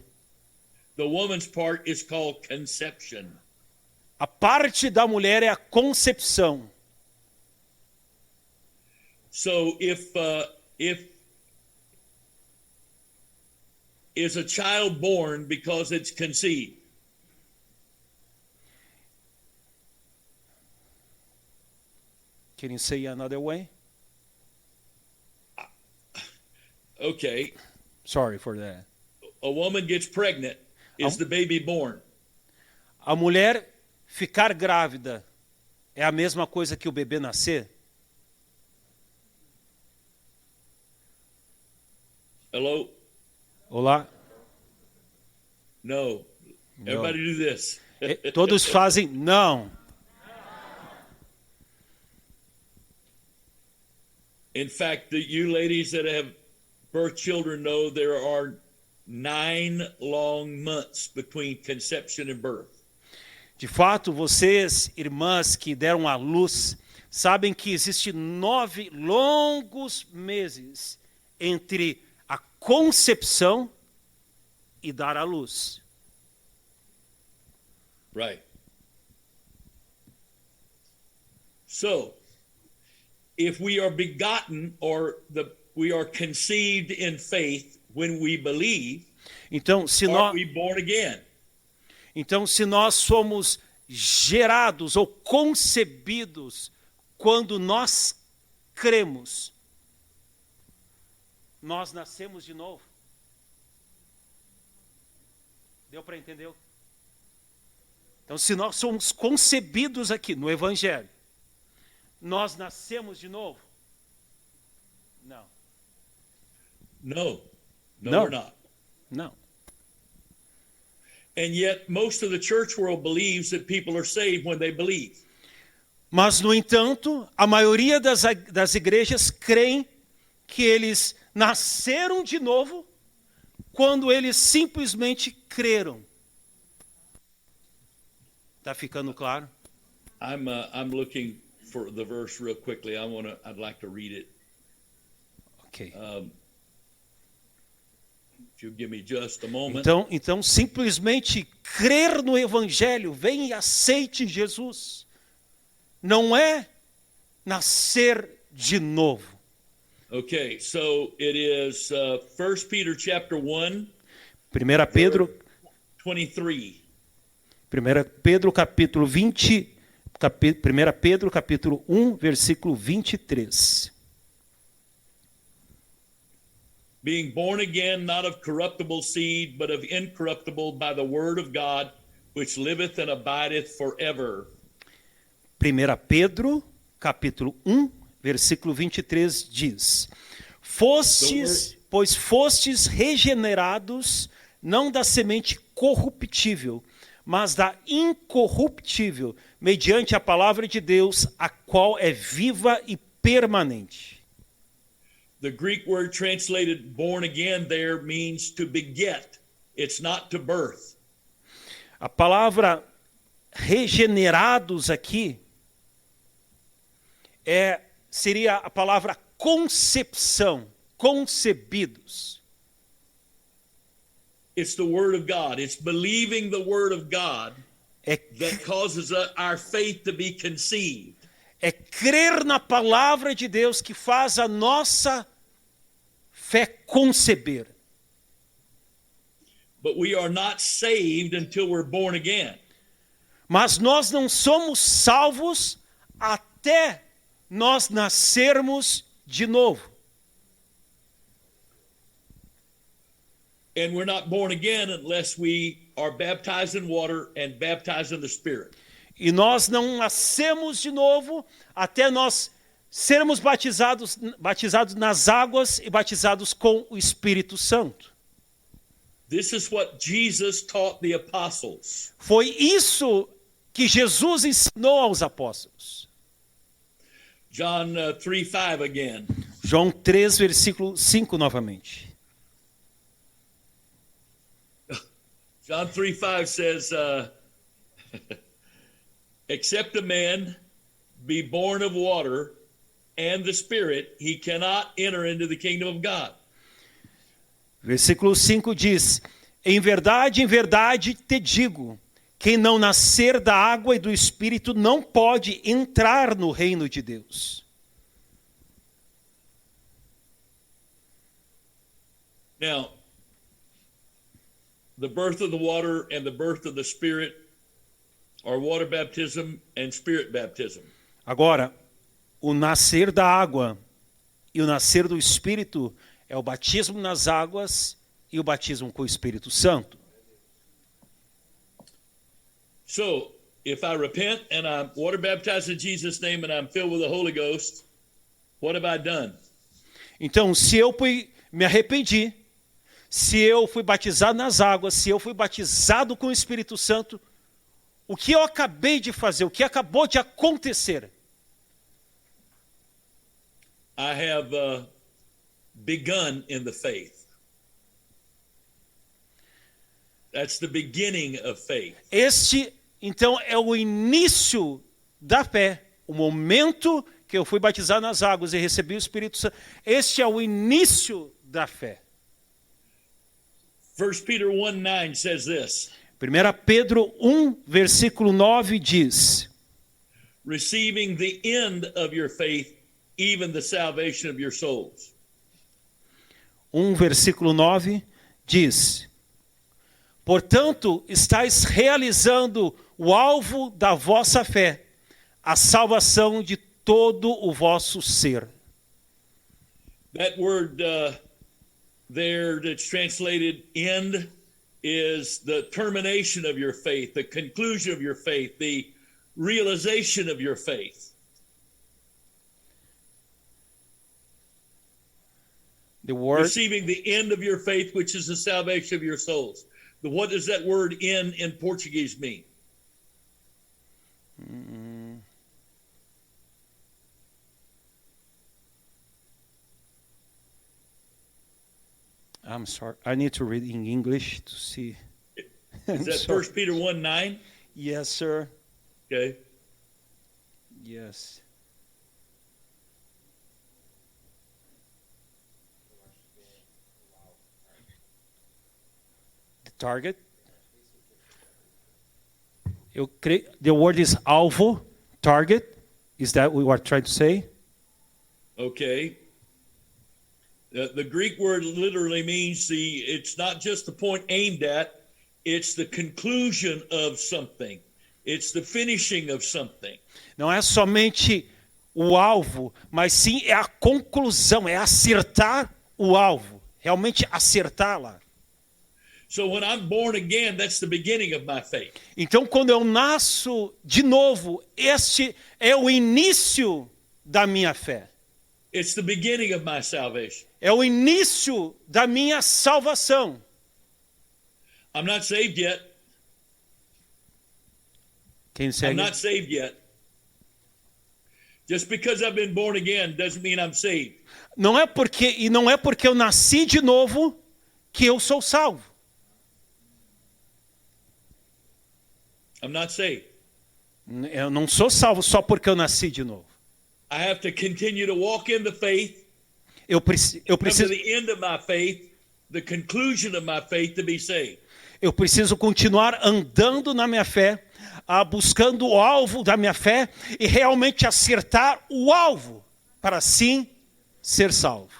The woman's part is called conception. A parte da mulher é a concepção. So if is a child born because it's conceived? Can you say another way? Okay, Sorry for that. a woman gets pregnant, is the baby born? A mulher ficar grávida é a mesma coisa que o bebê nascer? Hello? Olá? No. Everybody do this. Todos fazem não. In fact, you ladies that have birth children know there are 9 long months between conception and birth. De fato, vocês, irmãs que deram à luz, sabem que existe 9 longos meses entre a concepção e dar à luz. Right. So, if we are begotten or we are conceived in faith when we believe, Então, se are nós, we born again? então, se nós somos gerados ou concebidos quando nós cremos, nós nascemos de novo. Deu para entender? Então, se nós somos concebidos aqui no Evangelho, nós nascemos de novo? Não. No. No, No. we're not. Não. And yet, most of the church world believes that people are saved when they believe. Mas, no entanto, a maioria das igrejas creem que eles nasceram de novo quando eles simplesmente creram. Está ficando claro? I'm looking for the verse real quickly. I'd like to read it. Ok. If you give me just a moment. Então, simplesmente crer no Evangelho, vem e aceite Jesus. Não é nascer de novo. Okay, so it is 1 Peter chapter 1, 1 Pedro, 23. 1 Pedro capítulo 20, 1 Pedro capítulo 1, versículo 23. Being born again, not of corruptible seed, but of incorruptible by the word of God, which liveth and abideth forever. 1 Pedro, capítulo 1, versículo 23 diz: Pois fostes regenerados, não da semente corruptível, mas da incorruptível, mediante a palavra de Deus, a qual é viva e permanente. The Greek word translated born again there means to beget. It's not to birth. A palavra regenerados aqui seria a palavra concepção, concebidos. It's the word of God. It's believing the word of God that causes our faith to be conceived. É crer na palavra de Deus que faz a nossa fé conceber. But we are not saved until we're born again. Mas nós não somos salvos até nós nascermos de novo. And we're not born again unless we are baptized in water and baptized in the Spirit. E nós não nascemos de novo até nós sermos batizados nas águas e batizados com o Espírito Santo. This is what Jesus taught the apostles. Foi isso que Jesus ensinou aos apóstolos. John 3:5 again. João 3, versículo 5 novamente. John 3:5 says, except a man be born of water and the Spirit, he cannot enter into the kingdom of God. Versículo 5 diz: em verdade te digo, quem não nascer da água e do Espírito não pode entrar no reino de Deus. 1 John 3:5 says, except a man be born of water and the Spirit, he cannot enter into the kingdom of God. 1 João 3, versículo 5 diz: em verdade te digo, quem não nascer da água e do Espírito não pode entrar no reino de Deus. Now, the birth of the water and the birth of the Spirit are water baptism and Spirit baptism. Agora, o nascer da água e o nascer do Espírito é o batismo nas águas e o batismo com o Espírito Santo. So, if I repent and I'm water baptized in Jesus' name and I'm filled with the Holy Ghost, what have I done? Então, se eu me arrependi, se eu fui batizado nas águas, se eu fui batizado com o Espírito Santo, o que eu acabei de fazer, o que acabou de acontecer? I have begun in the faith. That's the beginning of faith. Este, então, é o início da fé, o momento que eu fui batizado nas águas e recebi o Espírito Santo. Este é o início da fé. 1 Peter 1:9 says this. 1 Pedro 1, versículo 9 diz: Receiving the end of your faith, even the salvation of your souls. 1, versículo 9 diz: Portanto, estáis realizando o alvo da vossa fé, a salvação de todo o vosso ser. That word there that's translated end is the termination of your faith, the conclusion of your faith, the realization of your faith. The word, Receiving the end of your faith, which is the salvation of your souls. What does that word end in Portuguese mean? I'm sorry, I need to read in English to see. Is that Sorry. 1 Peter 1:9? Yes, sir. Okay. Yes. The target. Eu creio, the word is alvo, target. Is that what you are trying to say? Okay. The Greek word literally means it's not just the point aimed at, it's the conclusion of something. It's the finishing of something. Não é somente o alvo, mas sim é a conclusão, é acertar o alvo, realmente acertar lá. So when I'm born again, that's the beginning of my faith. Então, quando eu nasço de novo, este é o início da minha fé. It's the beginning of my salvation. É o início da minha salvação. I'm not saved yet. Quem segue? I'm not saved yet. Just because I've been born again doesn't mean I'm saved. Não é porque eu nasci de novo que eu sou salvo. I'm not saved. Eu não sou salvo só porque eu nasci de novo. I have to continue to walk in the faith. Eu Come to preciso, the end of my faith, the conclusion of my faith to be saved. eu preciso continuar andando na minha fé, buscando o alvo da minha fé e realmente acertar o alvo para assim ser salvo.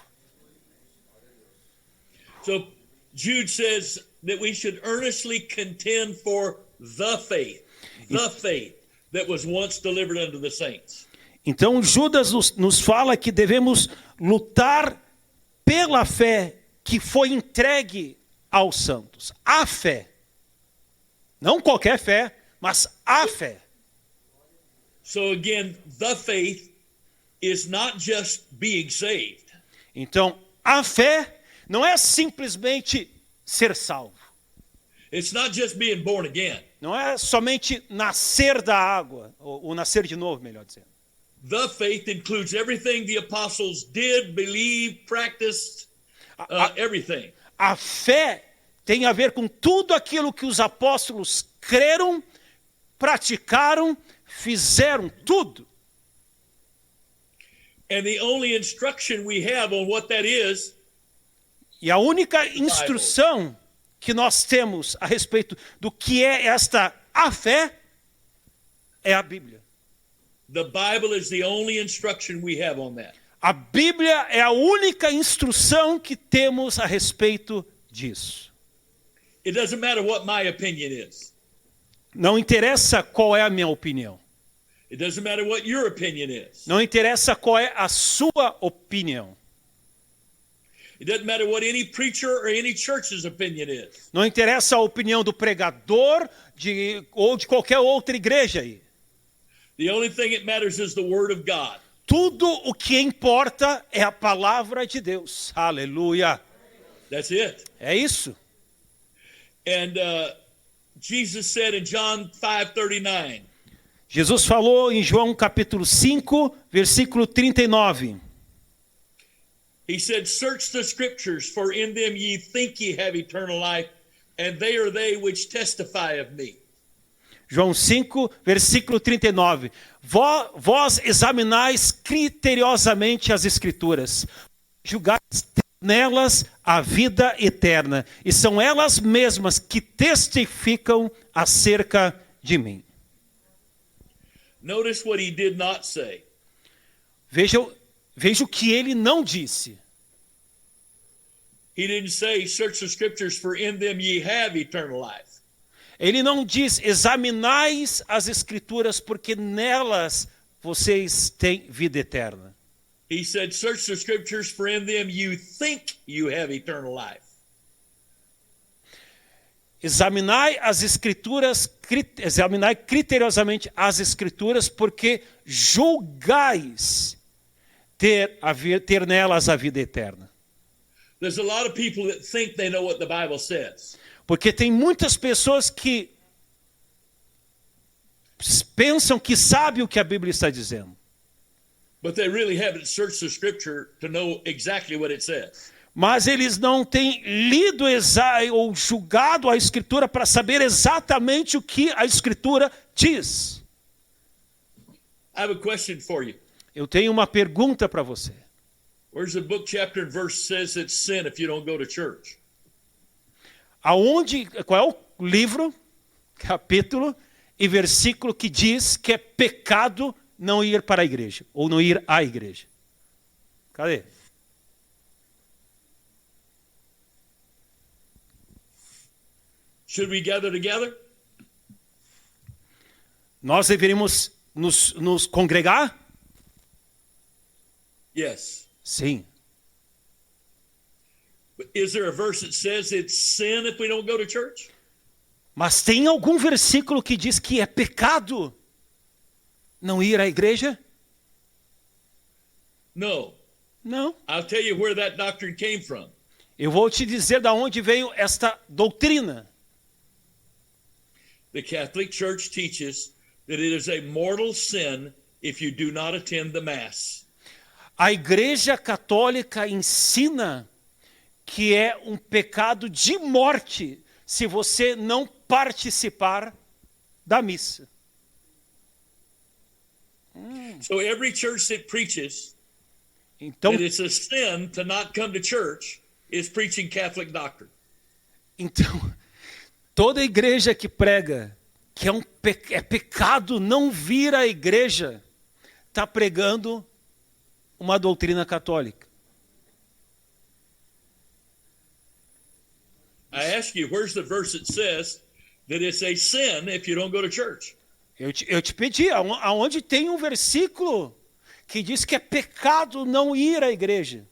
So Jude says that we should earnestly contend for the faith that was once delivered unto the saints. Então Judas nos fala que devemos lutar pela fé que foi entregue aos santos. A fé. Não qualquer fé, mas a fé. So again, the faith is not just being saved. Então, a fé não é simplesmente ser salvo. It's not just being born again. Não é somente nascer da água, ou nascer de novo, melhor dizendo. The faith includes everything the apostles did, believed, practiced, everything. A fé tem a ver com tudo aquilo que os apóstolos creram, praticaram, fizeram, tudo. And the only instruction we have on what that is, E a única instrução que nós temos a respeito do que é a fé é a Bíblia. the Bible is the only instruction we have on that. A Bíblia é a única instrução que temos a respeito disso. It doesn't matter what my opinion is. Não interessa qual é a minha opinião. It doesn't matter what your opinion is. Não interessa qual é a sua opinião. It doesn't matter what any preacher or any church's opinion is. Não interessa a opinião do pregador ou de qualquer outra igreja aí. The only thing that matters is the Word of God. Tudo o que importa é a palavra de Deus. Aleluia. That's it. É isso. And Jesus said in John 5:39, Jesus falou em João capítulo 5, versículo 39. he said, "Search the scriptures, for in them ye think ye have eternal life, and they are they which testify of me." João 5, versículo 39. Vós examinais criteriosamente as Escrituras, julgais nelas a vida eterna, e são elas mesmas que testificam acerca de mim. Notice what he did not say. Veja o que ele não disse. He didn't say, "Search the scriptures, for in them ye have eternal life." Ele não diz, examinais as Escrituras, porque nelas vocês têm vida eterna. He said, "Search the scriptures, for in them you think you have eternal life." Examinai as Escrituras, examinai criteriosamente as Escrituras, porque julgais ter nelas a vida eterna. There's a lot of people that think they know what the Bible says. Porque tem muitas pessoas que pensam que sabem o que a Bíblia está dizendo. But they really haven't searched the scripture to know exactly what it says. Mas eles não têm lido ou julgado a Escritura para saber exatamente o que a Escritura diz. I have a question for you. Eu tenho uma pergunta para você. Where's the book, chapter, and verse says it's sin if you don't go to church? Qual é o livro, capítulo e versículo que diz que é pecado não ir para a igreja, ou não ir à igreja? Cadê? Should we gather together? Nós deveríamos nos congregar? Yes. Sim. But is there a verse that says it's sin if we don't go to church? Mas tem algum versículo que diz que é pecado não ir à igreja? No. Não. I'll tell you where that doctrine came from. Eu vou te dizer de onde veio esta doutrina. The Catholic Church teaches that it is a mortal sin if you do not attend the Mass. A Igreja Católica ensina que é um pecado de morte se você não participar da missa. So every church that preaches Então, that it's a sin to not come to church is preaching Catholic doctrine. então toda igreja que prega que é pecado não vir à igreja está pregando uma doutrina católica. I ask you, where's the verse that says that it's a sin if you don't go to church? Eu te pedi, aonde tem um versículo que diz que é pecado não ir à igreja?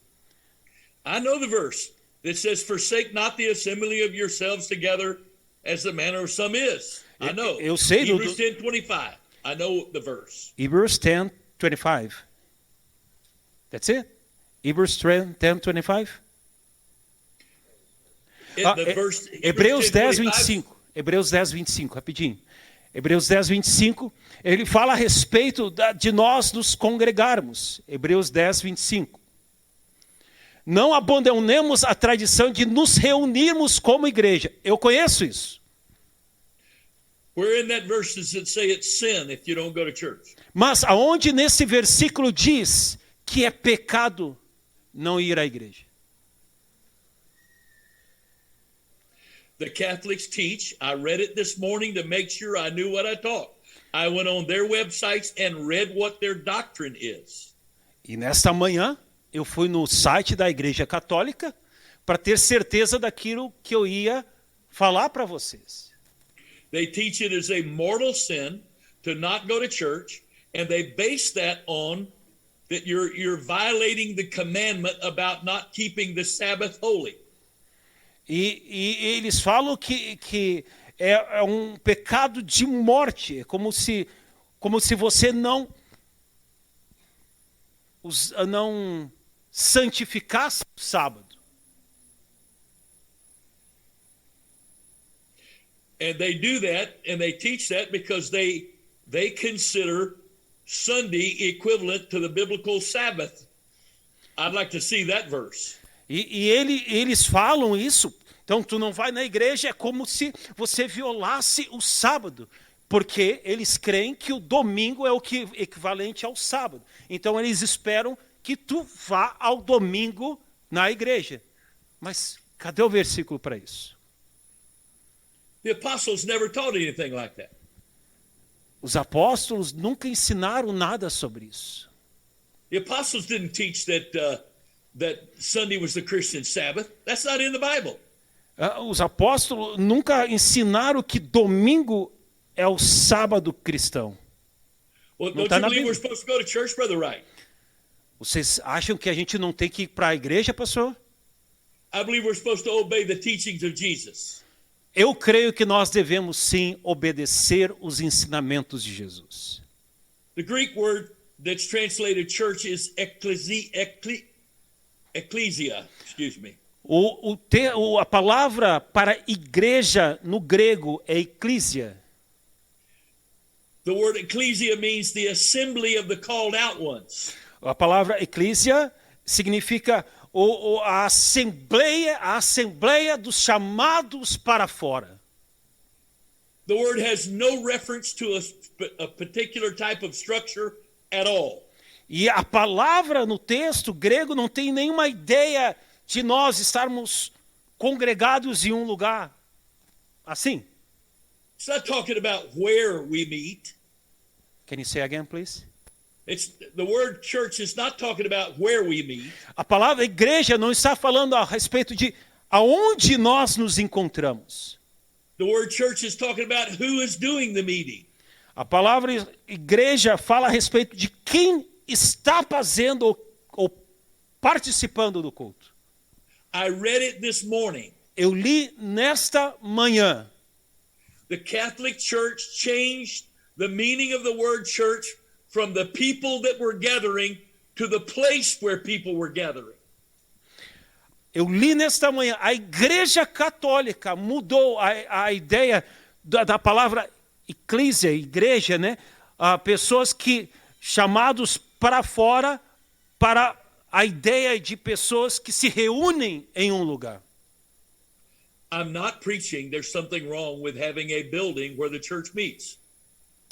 I know the verse that says, "Forsake not the assembly of yourselves together as the manner of some is." I know. Eu sei do- Hebrews 10:25. I know the verse. Hebrews 10:25. That's it? Hebrews 10:25? The verse, Hebreus 10:25. 10:25. Hebreus 10:25, rapidinho. Hebreus 10:25, ele fala a respeito de nós nos congregarmos. Hebreus 10:25. Não abandonemos a tradição de nos reunirmos como igreja. Eu conheço isso. Where in that verse does it say it's sin if you don't go to church? Mas aonde nesse versículo diz que é pecado não ir à igreja? The Catholics teach, I read it this morning to make sure I knew what I taught. I went on their websites and read what their doctrine is. E nesta manhã eu fui no site da Igreja Católica para ter certeza daquilo que eu ia falar para vocês. They teach it as a mortal sin to not go to church, and they base that on that you're violating the commandment about not keeping the Sabbath holy. E eles falam que é um pecado de morte, é como se você não santificasse o sábado. And they do that and they teach that because they consider Sunday equivalent to the biblical Sabbath. I'd like to see that verse. Eles falam isso. Então, tu não vai na igreja, é como se você violasse o sábado. Porque eles creem que o domingo é o equivalente ao sábado. Então, eles esperam que tu vá ao domingo na igreja. Mas cadê o versículo para isso? The apostles never taught anything like that. Os apóstolos nunca ensinaram nada sobre isso. The apostles didn't teach that Sunday was the Christian Sabbath. That's not in the Bible. Os apóstolos nunca ensinaram que domingo é o sábado cristão. Well, Não don't tá you na believe Bíblia. we're supposed to go to church, Brother Wright? Vocês acham que a gente não tem que ir para a igreja, pastor? I believe we're supposed to obey the teachings of Jesus. Eu creio que nós devemos sim obedecer os ensinamentos de Jesus. The Greek word that's translated church is ecclesia. Excuse me. A palavra para igreja no grego é eclésia. The word ecclesia means the assembly of the called out ones. A palavra eclésia significa a assembleia dos chamados para fora. The word has no reference to a particular type of structure at all. E a palavra no texto grego não tem nenhuma ideia de nós estarmos congregados em um lugar assim. It's not talking about where we meet. Can you say again, please? The word church is not talking about where we meet. A palavra igreja não está falando a respeito de aonde nós nos encontramos. The word church is talking about who is doing the meeting. A palavra igreja fala a respeito de quem está fazendo ou participando do culto. I read it this morning. Eu li nesta manhã. The Catholic Church changed the meaning of the word church from the people that were gathering to the place where people were gathering. Eu li nesta manhã, a Igreja Católica mudou a ideia da palavra eclésia, igreja, né? Pessoas que chamados para fora, para a ideia de pessoas que se reúnem em um lugar. I'm not preaching there's something wrong with having a building where the church meets.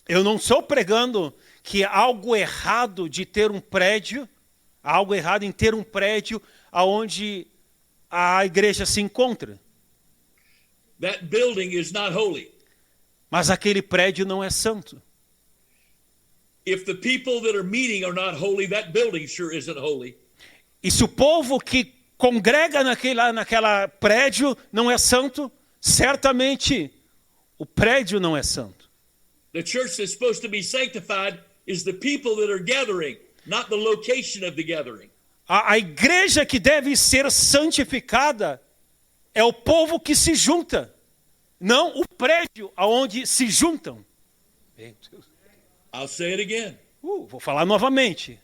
Eu não estou pregando que há algo errado de ter um prédio, há algo errado em ter um prédio onde a igreja se encontra. That building is not holy. Mas aquele prédio não é santo. If the people that are meeting are not holy, that building sure isn't holy. E se o povo que congrega naquela prédio não é santo, certamente o prédio não é santo. The church that's supposed to be sanctified is the people that are gathering, not the location of the gathering. A igreja que deve ser santificada é o povo que se junta, não o prédio aonde se juntam. I'll say it again. Vou falar novamente.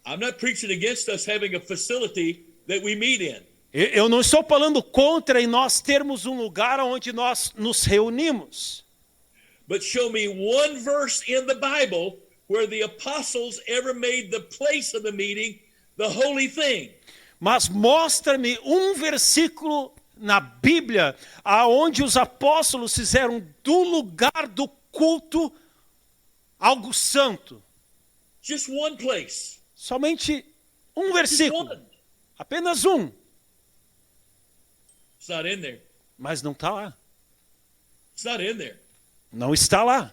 I'm not preaching against us having a facility that we meet in. Eu não estou falando contra em nós termos um lugar onde nós nos reunimos. But show me one verse in the Bible where the apostles ever made the place of the meeting the holy thing. Mas mostra-me um versículo na Bíblia aonde os apóstolos fizeram do lugar do culto algo santo. Just one place. Somente um Just versículo. one. Apenas um. It's not in there. Mas não está lá. It's not in there. Não está lá.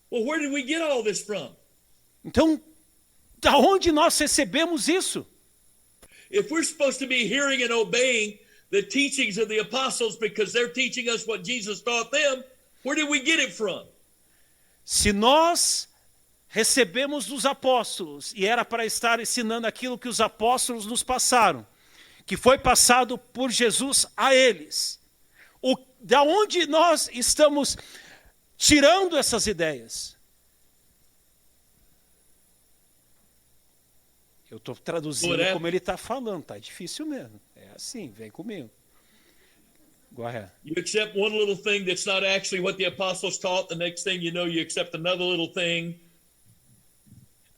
Well, where did we get all this from? Então, Da onde nós recebemos isso? If we're supposed to be hearing and obeying the teachings of the apostles because they're teaching us what Jesus taught them, where did we get it from? Se nós recebemos dos apóstolos e era para estar ensinando aquilo que os apóstolos nos passaram, que foi passado por Jesus a eles, da onde nós estamos tirando essas ideias? Eu estou traduzindo como ele está falando, tá difícil mesmo. É assim, vem comigo. Go ahead. You accept one little thing that's not actually what the apostles taught. The next thing you know, you accept another little thing.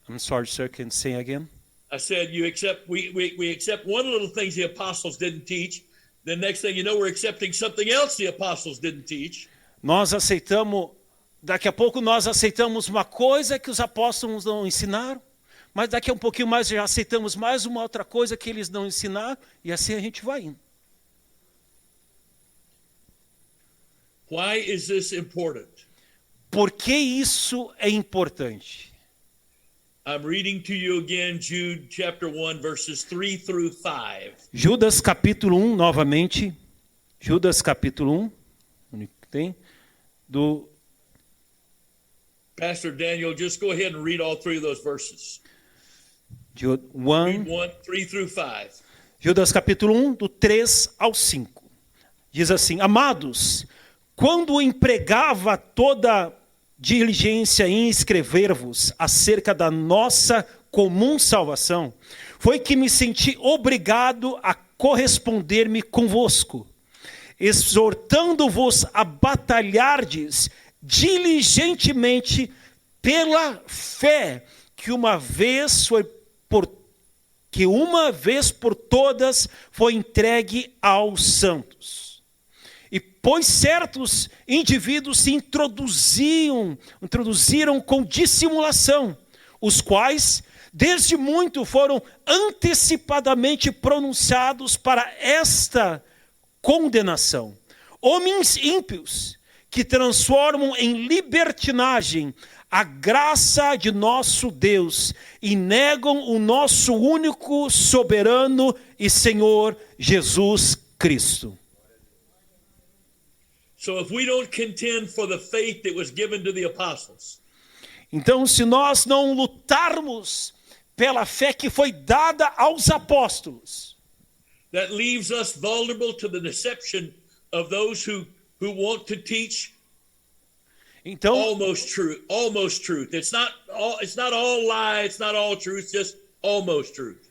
I'm sorry, sir, can you say again? I said we accept one little things the apostles didn't teach. The next thing you know, we're accepting something else the apostles didn't teach. Nós aceitamos, daqui a pouco nós aceitamos uma coisa que os apóstolos não ensinaram, mas daqui a um pouquinho mais já aceitamos mais uma outra coisa que eles não ensinaram, e assim a gente vai indo. Why is this important? Por que isso é importante? I'm reading to you again Jude chapter 1 verses 3 through 5. Judas capítulo 1 novamente. Judas capítulo 1, único que tem, do Pastor Daniel, just go ahead and read all three of those verses. Jude Read 1, 1, 3 through 5. Judas capítulo 1, do 3 ao 5. Diz assim: Amados, quando empregava toda diligência em escrever-vos acerca da nossa comum salvação, foi que me senti obrigado a corresponder-me convosco, exortando-vos a batalhardes diligentemente pela fé que uma vez por todas foi entregue aos santos. E pois certos indivíduos se introduziram com dissimulação, os quais desde muito foram antecipadamente pronunciados para esta condenação. Homens ímpios que transformam em libertinagem a graça de nosso Deus e negam o nosso único soberano e Senhor Jesus Cristo. So if we don't contend for the faith that was given to the apostles, então, se nós não lutarmos pela fé que foi dada aos apóstolos, that leaves us vulnerable to the deception of those who want to teach então, almost truth. It's not all lie, it's not all truth, just almost truth.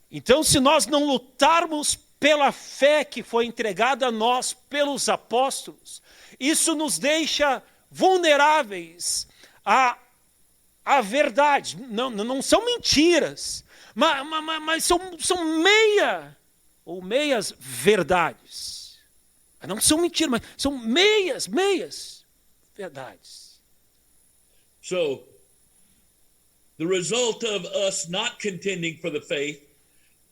Então, se nós não lutarmos pela fé que foi entregada a nós pelos apóstolos, isso nos deixa vulneráveis à verdade. Não são mentiras, mas são meias verdades. Não são mentiras, mas são meias verdades. So, the result of us not contending for the faith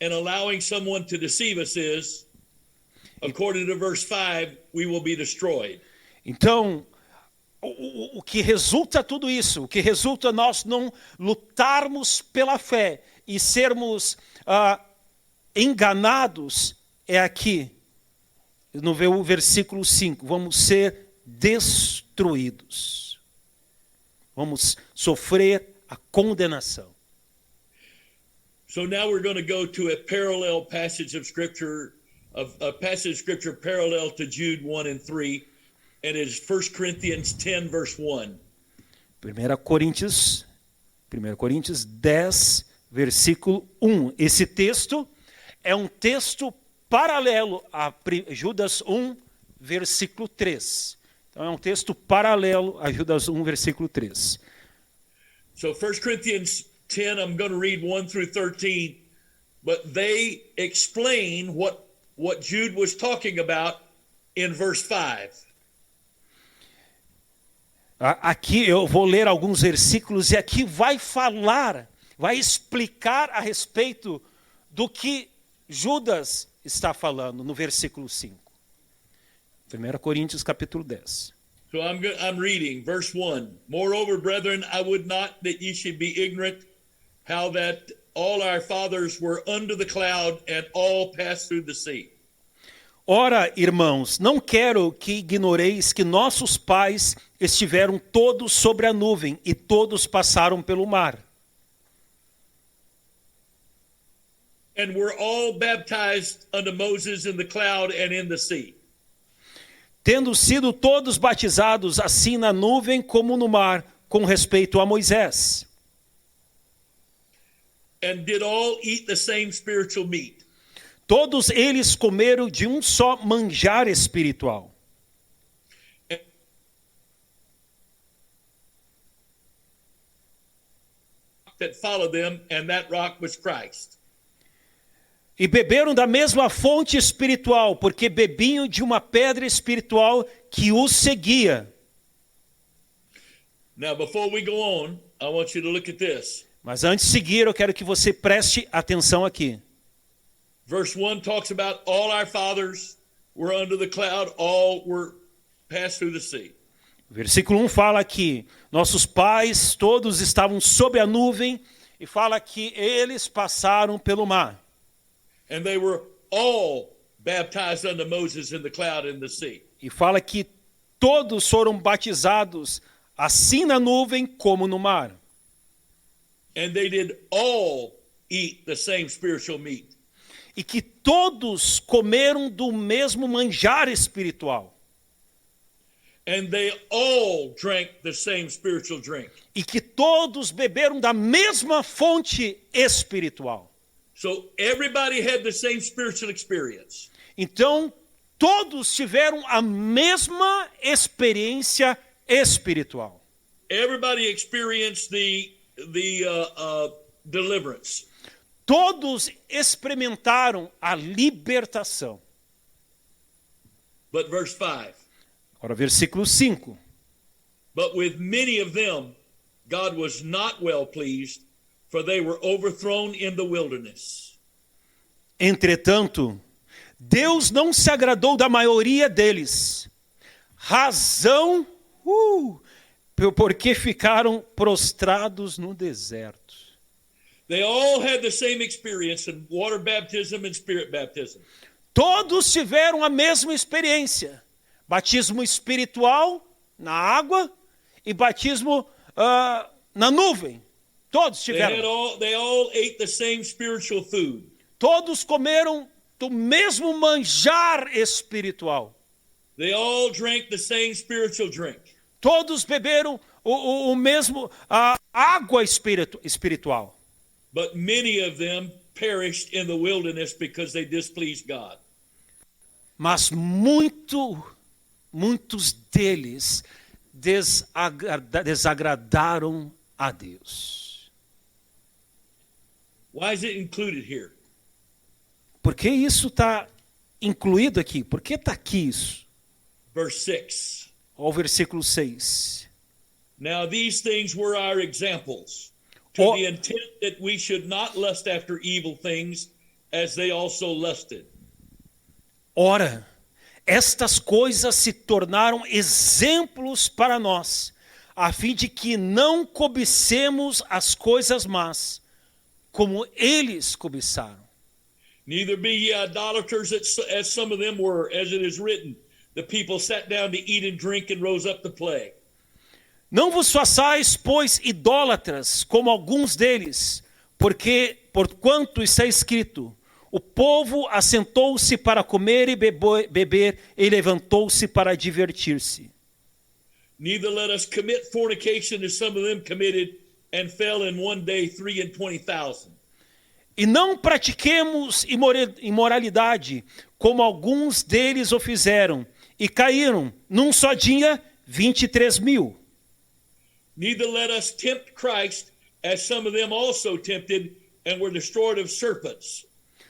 and allowing someone to deceive us is, according to verse 5, we will be destroyed. Então, o que resulta tudo isso, o que resulta nós não lutarmos pela fé e sermos enganados, é aqui, no versículo 5, vamos ser destruídos. Vamos sofrer a condenação. So now we're going to go to a parallel passage of Scripture, a passage of Scripture parallel to Jude 1 and 3, and it is 1 Corinthians 10, verse 1. 1 Coríntios 10, versículo 1. Esse texto é um texto paralelo a Judas 1, versículo 3. Então é um texto paralelo a Judas 1, versículo 3. So 1 Corinthians 10, I'm going to read 1 through 13, but they explain what Jude was talking about in verse 5. Aqui eu vou ler alguns versículos e aqui vai explicar a respeito do que Judas está falando no versículo 5. 1 Coríntios capítulo 10. So I'm reading verse 1. Moreover, brethren, I would not that ye should be ignorant how that all our fathers were under the cloud and all passed through the sea. Ora, irmãos, não quero que ignoreis que nossos pais estiveram todos sobre a nuvem e todos passaram pelo mar. And were all baptized unto Moses in the cloud and in the sea. Tendo sido todos batizados assim na nuvem como no mar, com respeito a Moisés. And did all eat the same spiritual meat. Todos eles comeram de um só manjar espiritual. That followed them, and that rock was Christ. E beberam da mesma fonte espiritual, porque bebiam de uma pedra espiritual que os seguia. Now, before we go on, I want you to look at this. Mas antes de seguir, eu quero que você preste atenção aqui. Verse 1 talks about all our fathers were under the cloud, all were passed through the sea. Versículo 1 fala que nossos pais todos estavam sob a nuvem e fala que eles passaram pelo mar. And they were all baptized unto Moses in the cloud and the sea. E fala que todos foram batizados assim na nuvem como no mar. And they did all eat the same spiritual meat. E que todos comeram do mesmo manjar espiritual. And they all drank the same spiritual drink. E que todos beberam da mesma fonte espiritual. So everybody had the same spiritual experience. Então, todos tiveram a mesma experiência espiritual. Everybody experienced the deliverance. Todos experimentaram a libertação. But verse 5. Agora, versículo 5. But with many of them, God was not well pleased, for they were overthrown in the wilderness. Entretanto, Deus não se agradou da maioria deles. Razão, porque ficaram prostrados no deserto. They all had the same experience in water baptism and spirit baptism. Todos tiveram a mesma experiência. Batismo espiritual na água e batismo na nuvem. Todos tiveram. They all ate the same spiritual food. Todos comeram do mesmo manjar espiritual. They all drank the same spiritual drink. Todos beberam o mesmo água espiritual. But many of them perished in the wilderness because they displeased God. Mas muitos deles desagradaram a Deus. Why is it included here? Por que isso está incluído aqui? Por que está aqui isso? Verse 6. Olha o versículo 6. Now these things were our examples, to the intent that we should not lust after evil things, as they also lusted. Ora, estas coisas se tornaram exemplos para nós, a fim de que não cobicemos as coisas más, como eles cobiçaram. Neither be ye idolaters, as some of them were, as it is written, the people sat down to eat and drink and rose up to play. Não vos façais, pois, idólatras, como alguns deles, porquanto está escrito, o povo assentou-se para comer e beber, e levantou-se para divertir-se. Neither let us commit fornication, as some of them committed, and fell in one day 23,000. E não pratiquemos imoralidade, como alguns deles o fizeram, e caíram, num só dia, 23,000. Neither let us tempt Christ, as some of them also tempted, and were destroyed of serpents.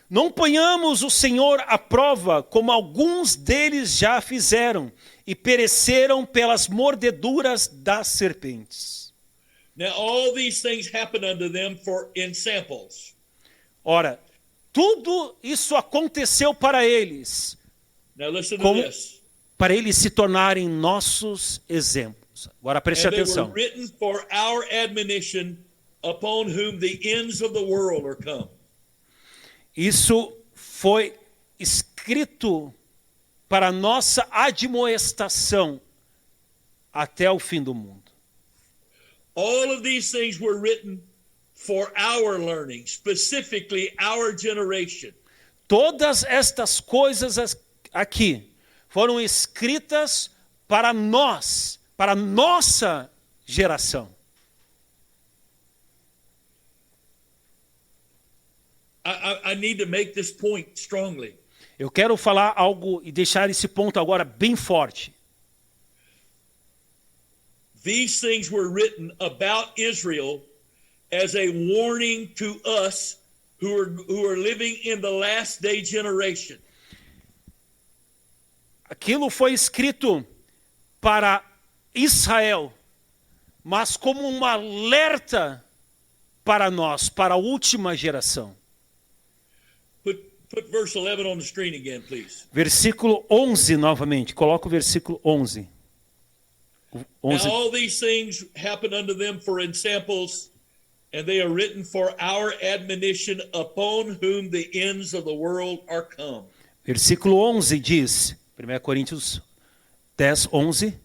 Não ponhamos o Senhor à prova, como alguns deles já fizeram, e pereceram pelas mordeduras das serpentes. Now all these things happened unto them in samples. Ora, tudo isso aconteceu para eles, Now listen to this. para eles se tornarem nossos exemplos. Agora preste And they atenção. were written for our admonition, upon whom the ends of the world are come. Isso foi escrito para nossa admoestação até o fim do mundo. All of these things were written for our learning, specifically our generation. Todas estas coisas aqui foram escritas para nós, para nossa geração. I need to make this point strongly. Eu quero falar algo e deixar esse ponto agora bem forte. These things were written about Israel as a warning to us who are living in the last day generation. Aquilo foi escrito para Israel, mas como um alerta para nós, para a última geração. Put verse 11 on the screen again, please. Versículo 11 novamente. Coloca o versículo 11. Now all these things happen unto them for ensamples, and they are written for our admonition, upon whom the ends of the world are come. Versículo 11 diz, 1 Coríntios 10, 11,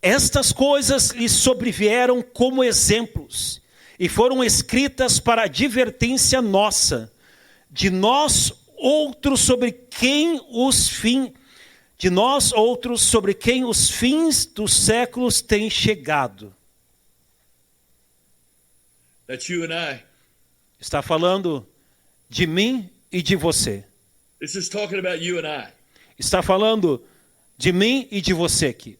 estas coisas lhes sobrevieram como exemplos, e foram escritas para advertência nossa, de nós outros sobre quem os fins dos séculos têm chegado. That's you and I. Está falando de mim e de você. This is talking about you and I. Está falando de mim e de você aqui.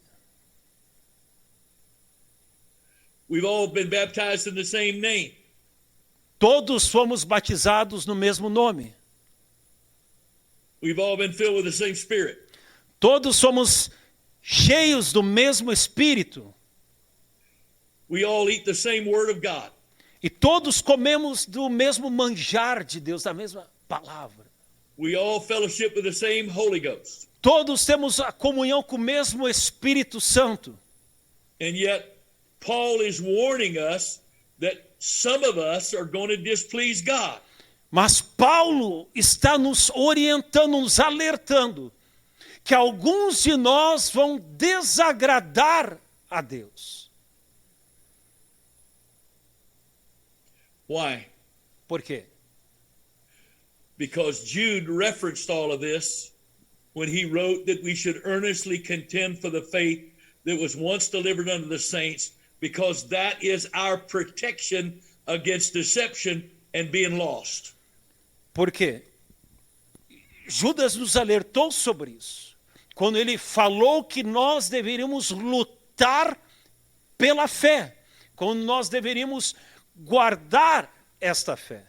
We've all been baptized in the same name. Todos fomos batizados no mesmo nome. We've all been filled with the same Spirit. Todos somos cheios do mesmo Espírito. We all eat the same Word of God. E todos comemos do mesmo manjar de Deus, da mesma palavra. We all fellowship with the same Holy Ghost. Todos temos a comunhão com o mesmo Espírito Santo. And yet, Paul is warning us that some of us are going to displease God. Mas Paulo está nos orientando, nos alertando, que alguns de nós vão desagradar a Deus. Why? Por quê? Because Jude referenced all of this when he wrote that we should earnestly contend for the faith that was once delivered unto the saints, because that is our protection against deception and being lost. Por quê? Judas nos alertou sobre isso, quando ele falou que nós deveríamos lutar pela fé, quando nós deveríamos guardar esta fé.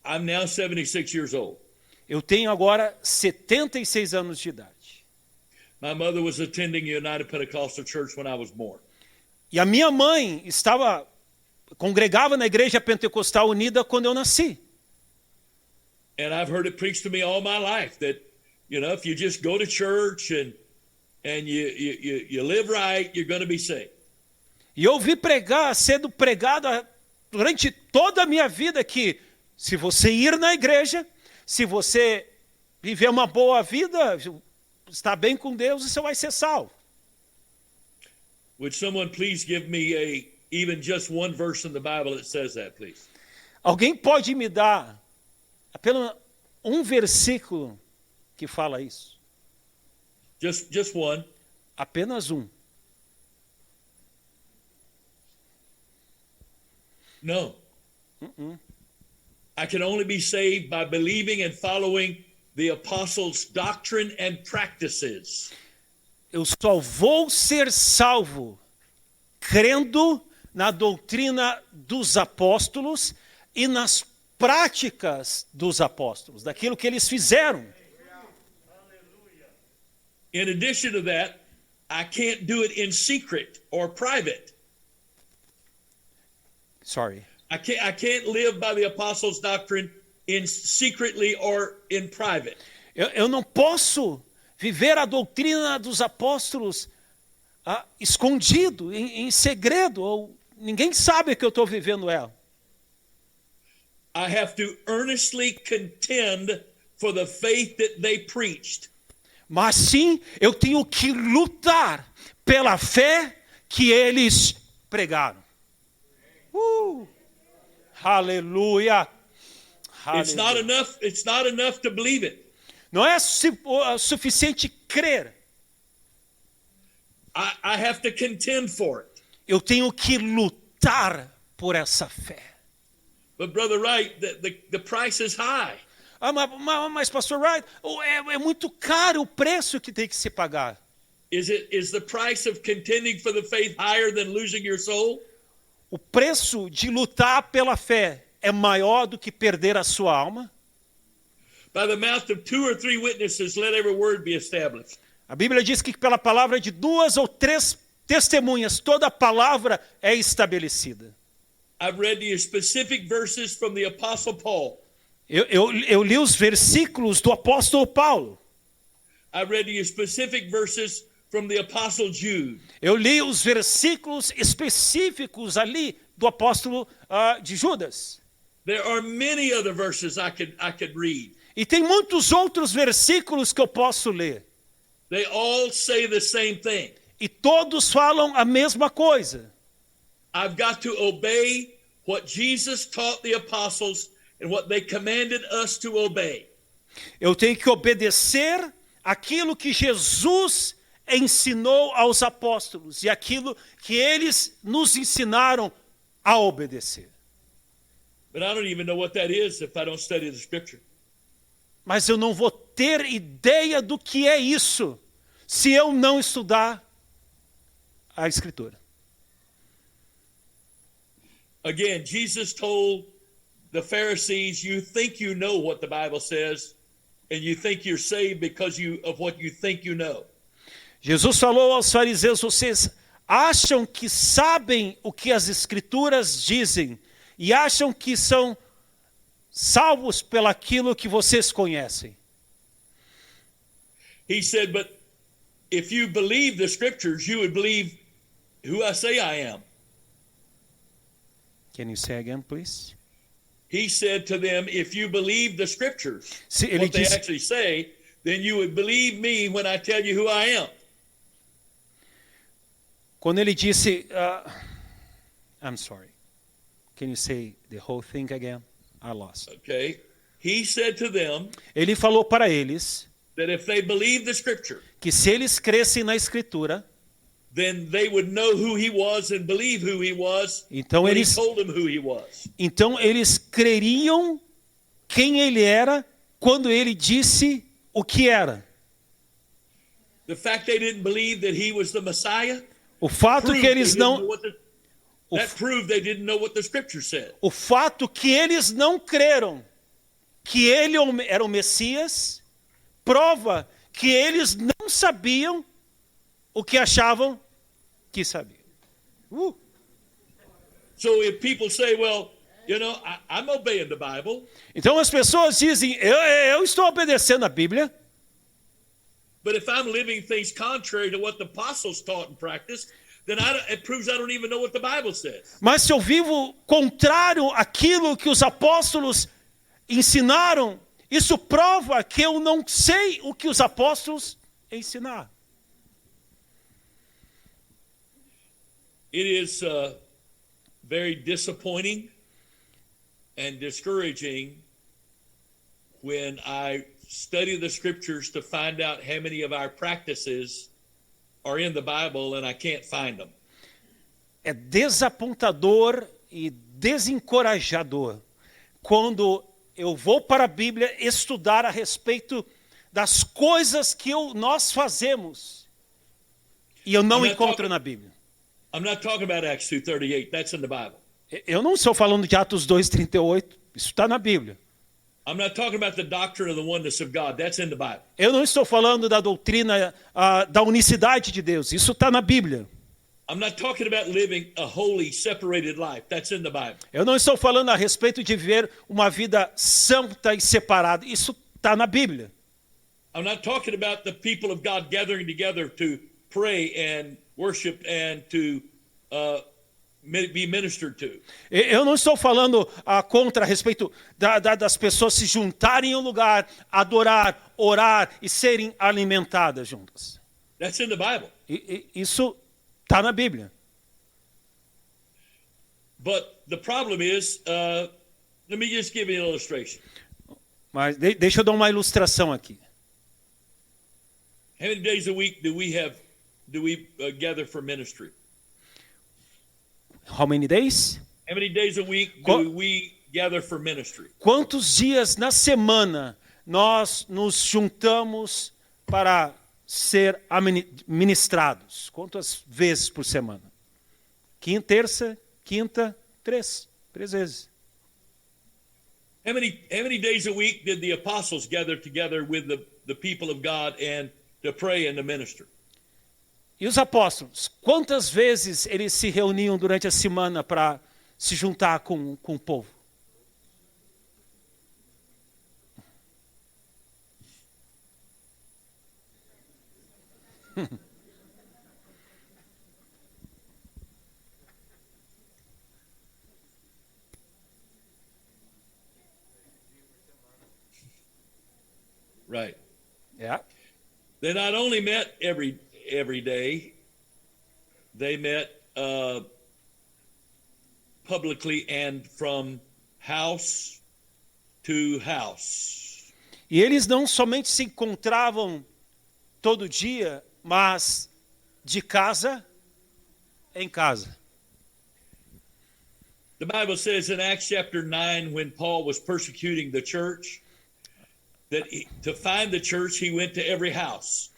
I'm now 76 years old. Eu tenho agora 76 anos de idade. My mother was attending United Pentecostal Church when I was born. E a minha mãe congregava na Igreja Pentecostal Unida quando eu nasci. And I've heard it preached to me all my life that, if you just go to church and you live right, you're going to be saved. E eu ouvi sendo pregado durante toda a minha vida que se você ir na igreja, se você viver uma boa vida, estar bem com Deus, você vai ser salvo. Would someone please give me even just one verse in the Bible that says that, please? Alguém pode me dar apenas um versículo que fala isso? Just one. Apenas um. No. I can only be saved by believing and following the apostles' doctrine and practices. Eu só vou ser salvo crendo na doutrina dos apóstolos e nas práticas dos apóstolos, daquilo que eles fizeram. In addition to that, I can't do it in secret or private. Sorry. I can't live by the apostles' doctrine in secretly or in private. Eu não posso viver a doutrina dos apóstolos escondido, em segredo, ou ninguém sabe que eu estou vivendo ela. I have to earnestly contend for the faith that they preached. Mas sim, eu tenho que lutar pela fé que eles pregaram. Aleluia. It's not enough to believe it. Não é suficiente crer. I have to contend for it. Eu tenho que lutar por essa fé. But Brother Wright, the price is high. Mas pastor Wright, é muito caro o preço que tem que se pagar. Is the price of contending for the faith higher than losing your soul? O preço de lutar pela fé é maior do que perder a sua alma? By the mouth of 2 or 3 witnesses, let every word be established. A Bíblia diz que pela palavra de 2 ou 3 testemunhas, toda palavra é estabelecida. I've read to you specific verses from the Apostle Paul. Eu li os versículos do apóstolo Paulo. I've read to you specific verses from the Apostle Jude. Eu li os versículos específicos ali do apóstolo de Judas. There are many other verses I could read. E tem muitos outros versículos que eu posso ler. They all say the same thing. E todos falam a mesma coisa. I've got to obey what Jesus taught the apostles and what they commanded us to obey. Eu tenho que obedecer aquilo que Jesus ensinou aos apóstolos e aquilo que eles nos ensinaram a obedecer. But I don't even know what that is if I don't study the scripture. Mas eu não vou ter ideia do que é isso se eu não estudar a Escritura. Again, Jesus told the Pharisees, you think you know what the Bible says, and you think you're saved because of what you think you know. Jesus falou aos fariseus, vocês acham que sabem o que as Escrituras dizem e acham que são salvos pelaquilo que vocês conhecem. He said, but if you believe the scriptures, you would believe who I say I am. Can you say again, please? He said to them, if you believe the scriptures, Ele what they disse, actually say, then you would believe me when I tell you who I am. quando ele disse, I'm sorry, can you say the whole thing again? I lost. Okay. He said to them Ele falou para eles that if they believe the scripture, que se eles crescem na Escritura, then they would know who he was and believe who he was então when eles, he told them who he was. então eles creriam quem ele era quando ele disse o que era. The fact they didn't believe that he was the Messiah O fato proved que they eles didn't não know what the- that proved they didn't know what the scripture said. O fato que eles não creram que ele era o Messias, prova que eles não sabiam o que achavam que sabiam. So if people say, well, you know, I'm obeying the Bible, Então as pessoas dizem, eu estou obedecendo a Bíblia, but if I'm living things contrary to what the apostles taught and practiced, then it proves I don't even know what the Bible says. mas se eu vivo contrário àquilo que os apóstolos ensinaram, isso prova que eu não sei o que os apóstolos ensinaram. It is very disappointing and discouraging when I study the scriptures to find out how many of our practices are in the Bible and I can't find them. É desapontador e desencorajador quando eu vou para a Bíblia estudar a respeito das coisas que nós fazemos e eu não encontro na Bíblia. I'm not talking about Acts 2:38. That's in the Bible. Eu não estou falando de Atos 2:38, isso está na Bíblia. I'm not talking about the doctrine of the oneness of God. That's in the Bible. Eu não estou falando da doutrina da unicidade de Deus, isso está na Bíblia. I'm not talking about living a holy, separated life. That's in the Bible. Eu não estou falando a respeito de viver uma vida santa e separada, isso está na Bíblia. I'm not talking about the people of God gathering together to pray and worshiped and to be ministered to. Eu não estou falando contra a respeito das pessoas se juntarem em um lugar, adorar, orar e serem alimentadas juntas. That's in the Bible. Isso está na Bíblia. But the problem is, let me just give you an illustration. Mas deixa eu dar uma ilustração aqui. How many days a week do we gather for ministry? How many days? How many days a week do we gather for ministry? Quantos dias na semana nós nos juntamos para ser ministrados? Quantas vezes por semana? Terça, quinta, três vezes. How many days a week did the apostles gather together with the people of God and to pray and to minister? E os apóstolos, quantas vezes eles se reuniam durante a semana para se juntar com o povo? Right. Yeah. They not only met every day, they met publicly and from house to house. E eles não somente se encontravam todo dia, mas de casa em casa. The Bible says in Acts chapter 9, when Paul was persecuting the church, that to find the church, he went to every house.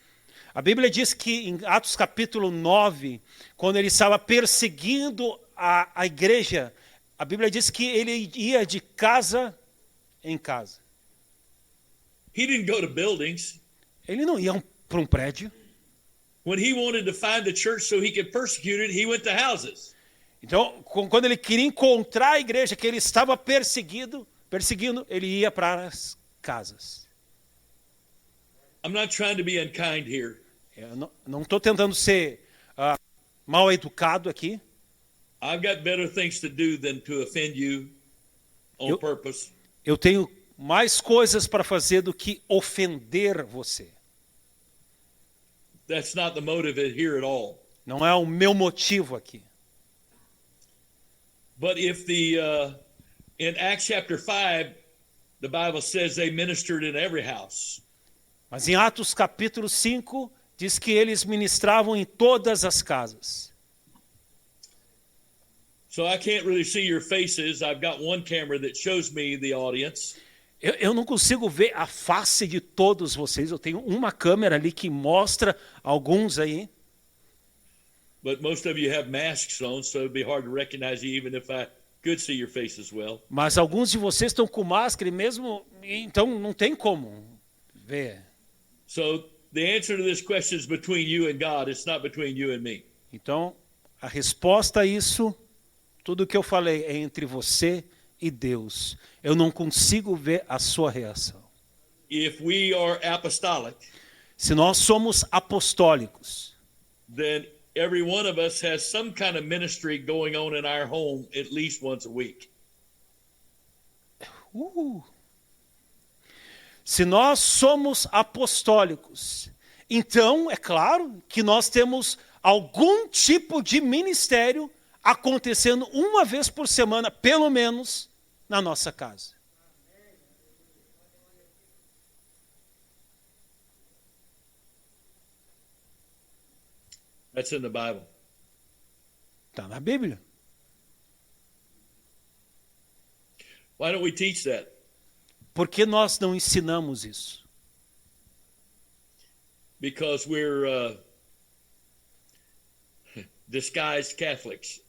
A Bíblia diz que em Atos capítulo 9, quando ele estava perseguindo a igreja, a Bíblia diz que ele ia de casa em casa. He didn't go to buildings. Ele não ia para um prédio. When he wanted to find the church so he could persecute it, he went to houses. Então, quando ele queria encontrar a igreja que ele estava perseguindo, ele ia para as casas. I'm not trying to be unkind here. Eu não estou tentando ser mal educado aqui. I've got better things to do than to offend you on purpose. Eu tenho mais coisas para fazer do que ofender você. That's not the motive here at all. Não é o meu motivo aqui. But if in Acts chapter 5, the Bible says they ministered in every house. Mas em Atos capítulo 5, diz que eles ministravam em todas as casas. So I can't really see your faces. I've got one camera that shows me the audience. Eu não consigo ver a face de todos vocês. Eu tenho uma câmera ali que mostra alguns aí. But most of you have masks on, so it'd be hard to recognize you even if I could see your face as well. Mas alguns de vocês estão com máscara e mesmo, então não tem como ver. So the answer to this question is between you and God. It's not between you and me. Então, a resposta a isso, tudo que eu falei é entre você e Deus. Eu não consigo ver a sua reação. If we are apostolic, se nós somos apostólicos, then every one of us has some kind of ministry going on in our home at least once a week. Se nós somos apostólicos, então é claro que nós temos algum tipo de ministério acontecendo uma vez por semana, pelo menos, na nossa casa. That's in the Bible. Está na Bíblia. Why don't we teach that? Por que nós não ensinamos isso? Because we're disguised Catholics.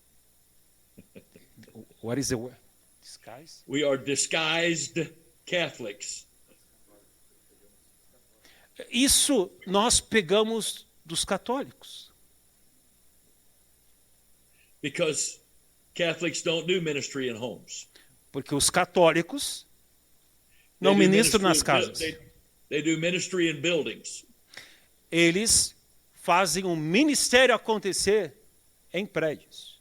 What is the word? Disguise? We are disguised Catholics. Isso nós pegamos dos católicos. Because Catholics don't do ministry in homes. Porque os católicos não ministram nas casas. They do ministry in buildings. Eles fazem um ministério acontecer em prédios.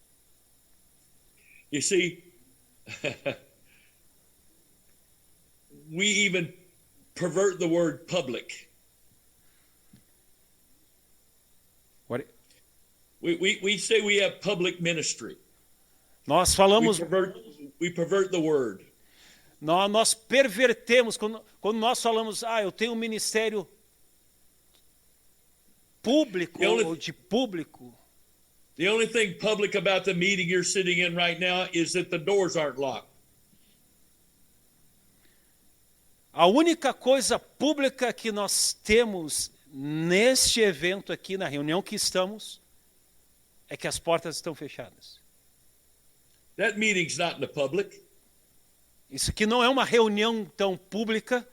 You see, we even pervert the word public. What- We say we have public ministry. Nós We falamos, pervert the word. nós pervertemos, quando nós falamos, eu tenho um ministério público ou de público. The only thing public about the meeting you're sitting in right now is that the doors aren't locked. A única coisa pública que nós temos neste evento aqui, na reunião que estamos, é que as portas estão fechadas. That meeting's not in the public. Isso aqui não é uma reunião tão pública.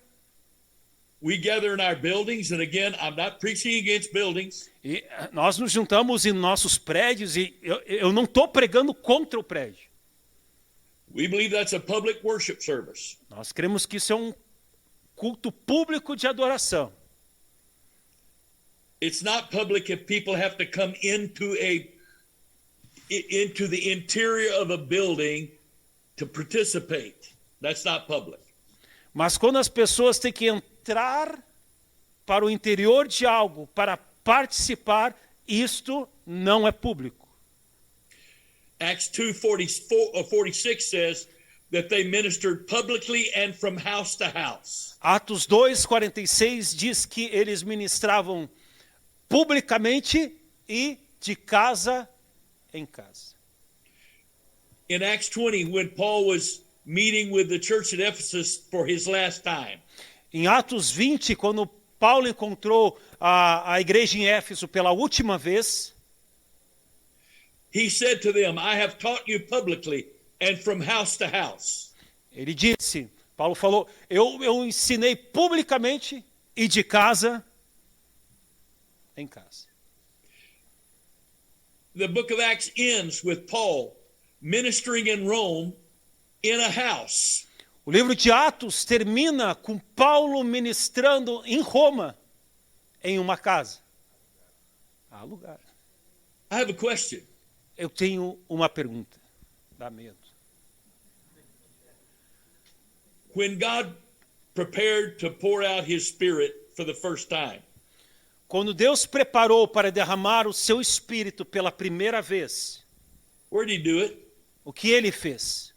We gather in our buildings, and again, I'm not preaching against buildings. E nós nos juntamos em nossos prédios e eu não estou pregando contra o prédio. We believe that's a public worship service. Nós cremos que isso é um culto público de adoração. It's not public if people have to come into the interior of a building to participate. That's not public. Mas quando as pessoas têm que entrar para o interior de algo para participar, isto não é público. Acts 2:46 says that they ministered publicly and from house to house. Atos 2:46 diz que eles ministravam publicamente e de casa em casa. In Acts 20, when Paul was meeting with the church at Ephesus for his last time, Em Atos 20, quando Paulo encontrou a igreja em Éfeso pela última vez, he said to them, I have taught you publicly and from house to house. ele disse, Paulo falou, eu ensinei publicamente e de casa em casa. The book of Acts ends with Paul ministering in Rome in a house. O livro de Atos termina com Paulo ministrando em Roma, em uma casa. Há lugar. I have a question. Eu tenho uma pergunta. Dá medo. When God prepared to pour out his spirit for the first time, Quando Deus preparou para derramar o seu espírito pela primeira vez, where did he do it? o que ele fez?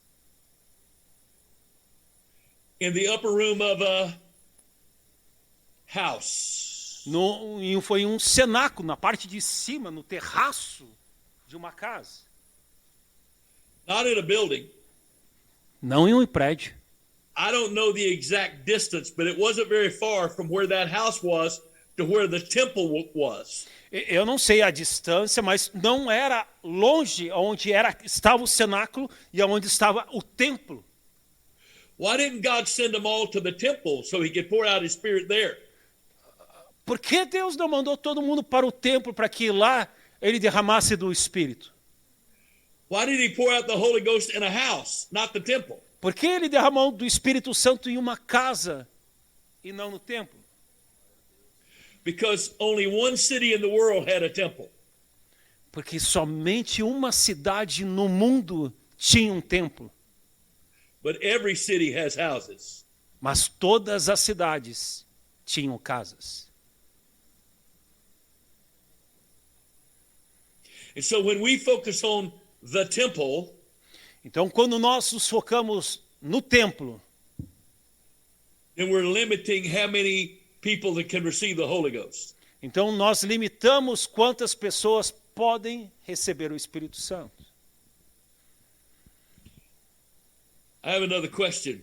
In the upper room of a house. Foi em um cenáculo, na parte de cima, no terraço de uma casa. Not in a building. Não em um prédio. I don't know the exact distance, but it wasn't very far from where that house was to where the temple was. Eu não sei a distância, mas não era longe onde estava o cenáculo e onde estava o templo. Why didn't God send them all to the temple so he could pour out his spirit there? Por que Deus não mandou todo mundo para o templo para que lá ele derramasse do Espírito? Why did he pour out the Holy Ghost in a house, not the temple? Por que ele derramou do Espírito Santo em uma casa e não no templo? Because only one city in the world had a temple. Porque somente uma cidade no mundo tinha um templo. But every city has houses. Mas todas as cidades tinham casas. And so when we focus on the temple, Então, quando nós nos focamos no templo, then we're limiting how many people that can receive the Holy Ghost. então nós limitamos quantas pessoas podem receber o Espírito Santo. I have another question.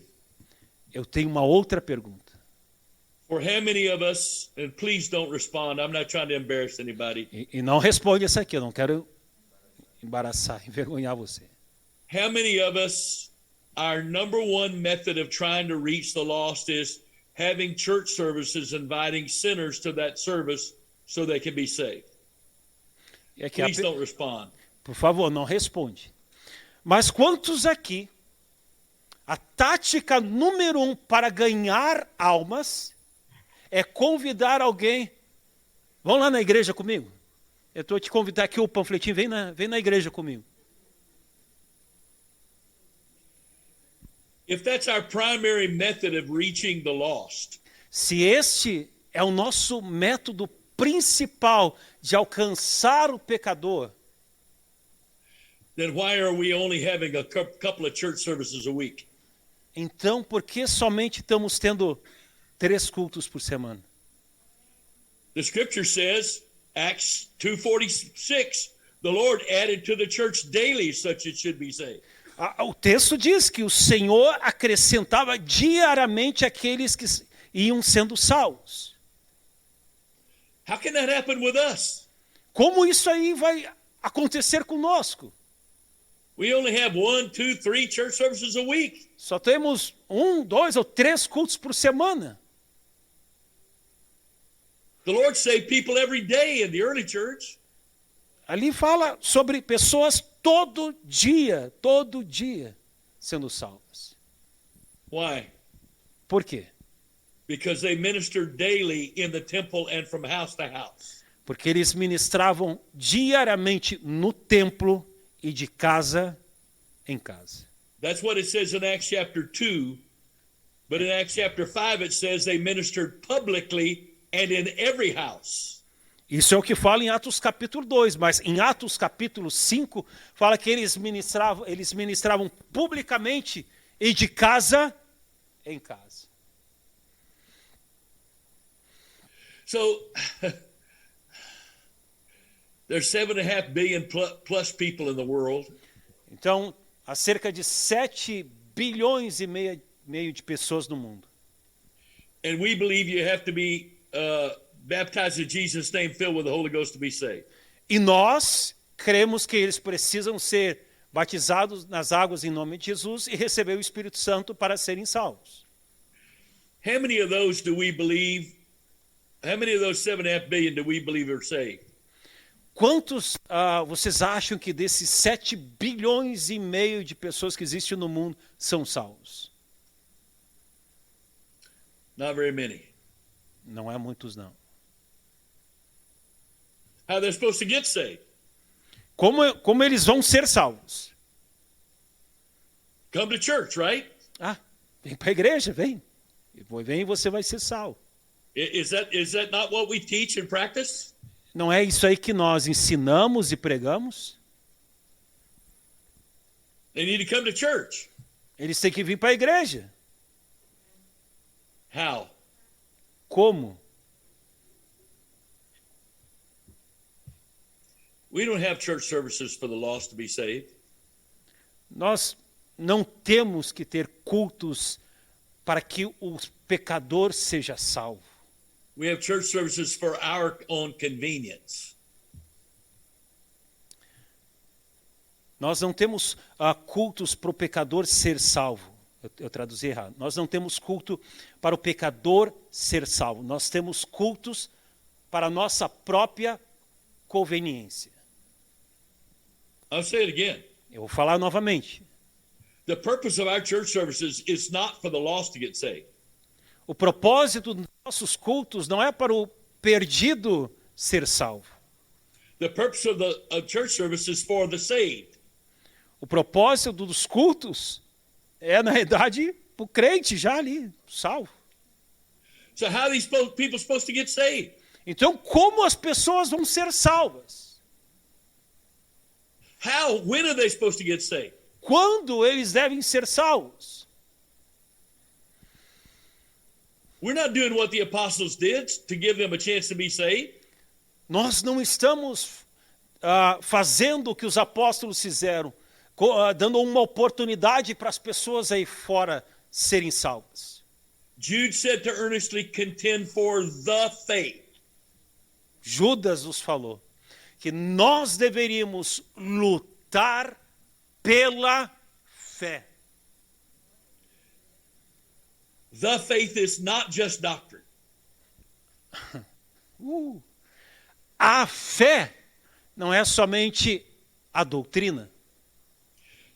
Eu tenho uma outra pergunta. For how many of us, and please don't respond, I'm not trying to embarrass anybody. E não responde essa aqui, eu não quero embaraçar, envergonhar você. How many of us, our number one method of trying to reach the lost is having church services, inviting sinners to that service so they can be saved? E aqui Please don't respond. Por favor, não responde. Mas quantos aqui, a tática número 1 para ganhar almas é convidar alguém. Vão lá na igreja comigo. Eu estou te convidar aqui o panfletinho, vem na igreja comigo. If that's our primary method of reaching the lost, Se este é o nosso método principal de alcançar o pecador, then why are we only having a couple of church services a week? então por que somente estamos tendo 3 cultos por semana? The scripture says, Acts 2:46, the Lord added to the church daily such it should be saved. O texto diz que o Senhor acrescentava diariamente aqueles que iam sendo salvos. How can that happen with us? Como isso aí vai acontecer conosco? We only have 1, 2, 3 church services a week. Só temos 1, 2 ou 3 cultos por semana. The Lord saved people every day in the early church. Ali fala sobre pessoas todo dia sendo salvas. Why? Por quê? Because they ministered daily in the temple and from house to house. Porque eles ministravam diariamente no templo e de casa em casa. That's what it says in Acts chapter 2. But in Acts chapter 5 it says they ministered publicly and in every house. Isso é o que fala em Atos capítulo 2, mas em Atos capítulo 5 fala que eles ministravam publicamente e de casa em casa. So there's 7.5 billion plus people in the world. Então, há cerca de 7 bilhões e meio de pessoas no mundo. And we believe you have to be baptized in Jesus' name, filled with the Holy Ghost to be saved. E nós cremos que eles precisam ser batizados nas águas em nome de Jesus e receber o Espírito Santo para serem salvos. How many of those do we believe? How many of those 7.5 billion do we believe are saved? Quantos vocês acham que desses 7 bilhões e meio de pessoas que existem no mundo são salvos? Not very many. Não é muitos, não. How they're supposed to get saved? Como eles vão ser salvos? Come to church, right? Vem para a igreja, vem. Vem e você vai ser salvo. Is that not what we teach and practice? Não é isso aí que nós ensinamos e pregamos? They need to come to church. Eles têm que vir para a igreja. How? Como? We don't have church services for the lost to be saved. Nós não temos que ter cultos para que o pecador seja salvo. We have church services for our own convenience. Nós não temos cultos para o pecador ser salvo. Eu traduzi errado. Nós não temos culto para o pecador ser salvo. Nós temos cultos para a nossa própria conveniência. I'll say it again. Eu vou falar novamente. The purpose of our church services is not for the lost to get saved. O propósito dos nossos cultos não é para o perdido ser salvo. The purpose of the church service is for the saved. O propósito dos cultos é, na realidade, para o crente já ali, salvo. So how are these people supposed to get saved? Então, como as pessoas vão ser salvas? How? When are they supposed to get saved? Quando eles devem ser salvos? We're not doing what the apostles did to give them a chance to be saved. Nós não estamos fazendo o que os apóstolos fizeram, dando uma oportunidade para as pessoas aí fora serem salvas. Jude said to earnestly contend for the faith. Judas nos falou que nós deveríamos lutar pela fé. The faith is not just doctrine. A fé não é somente a doutrina.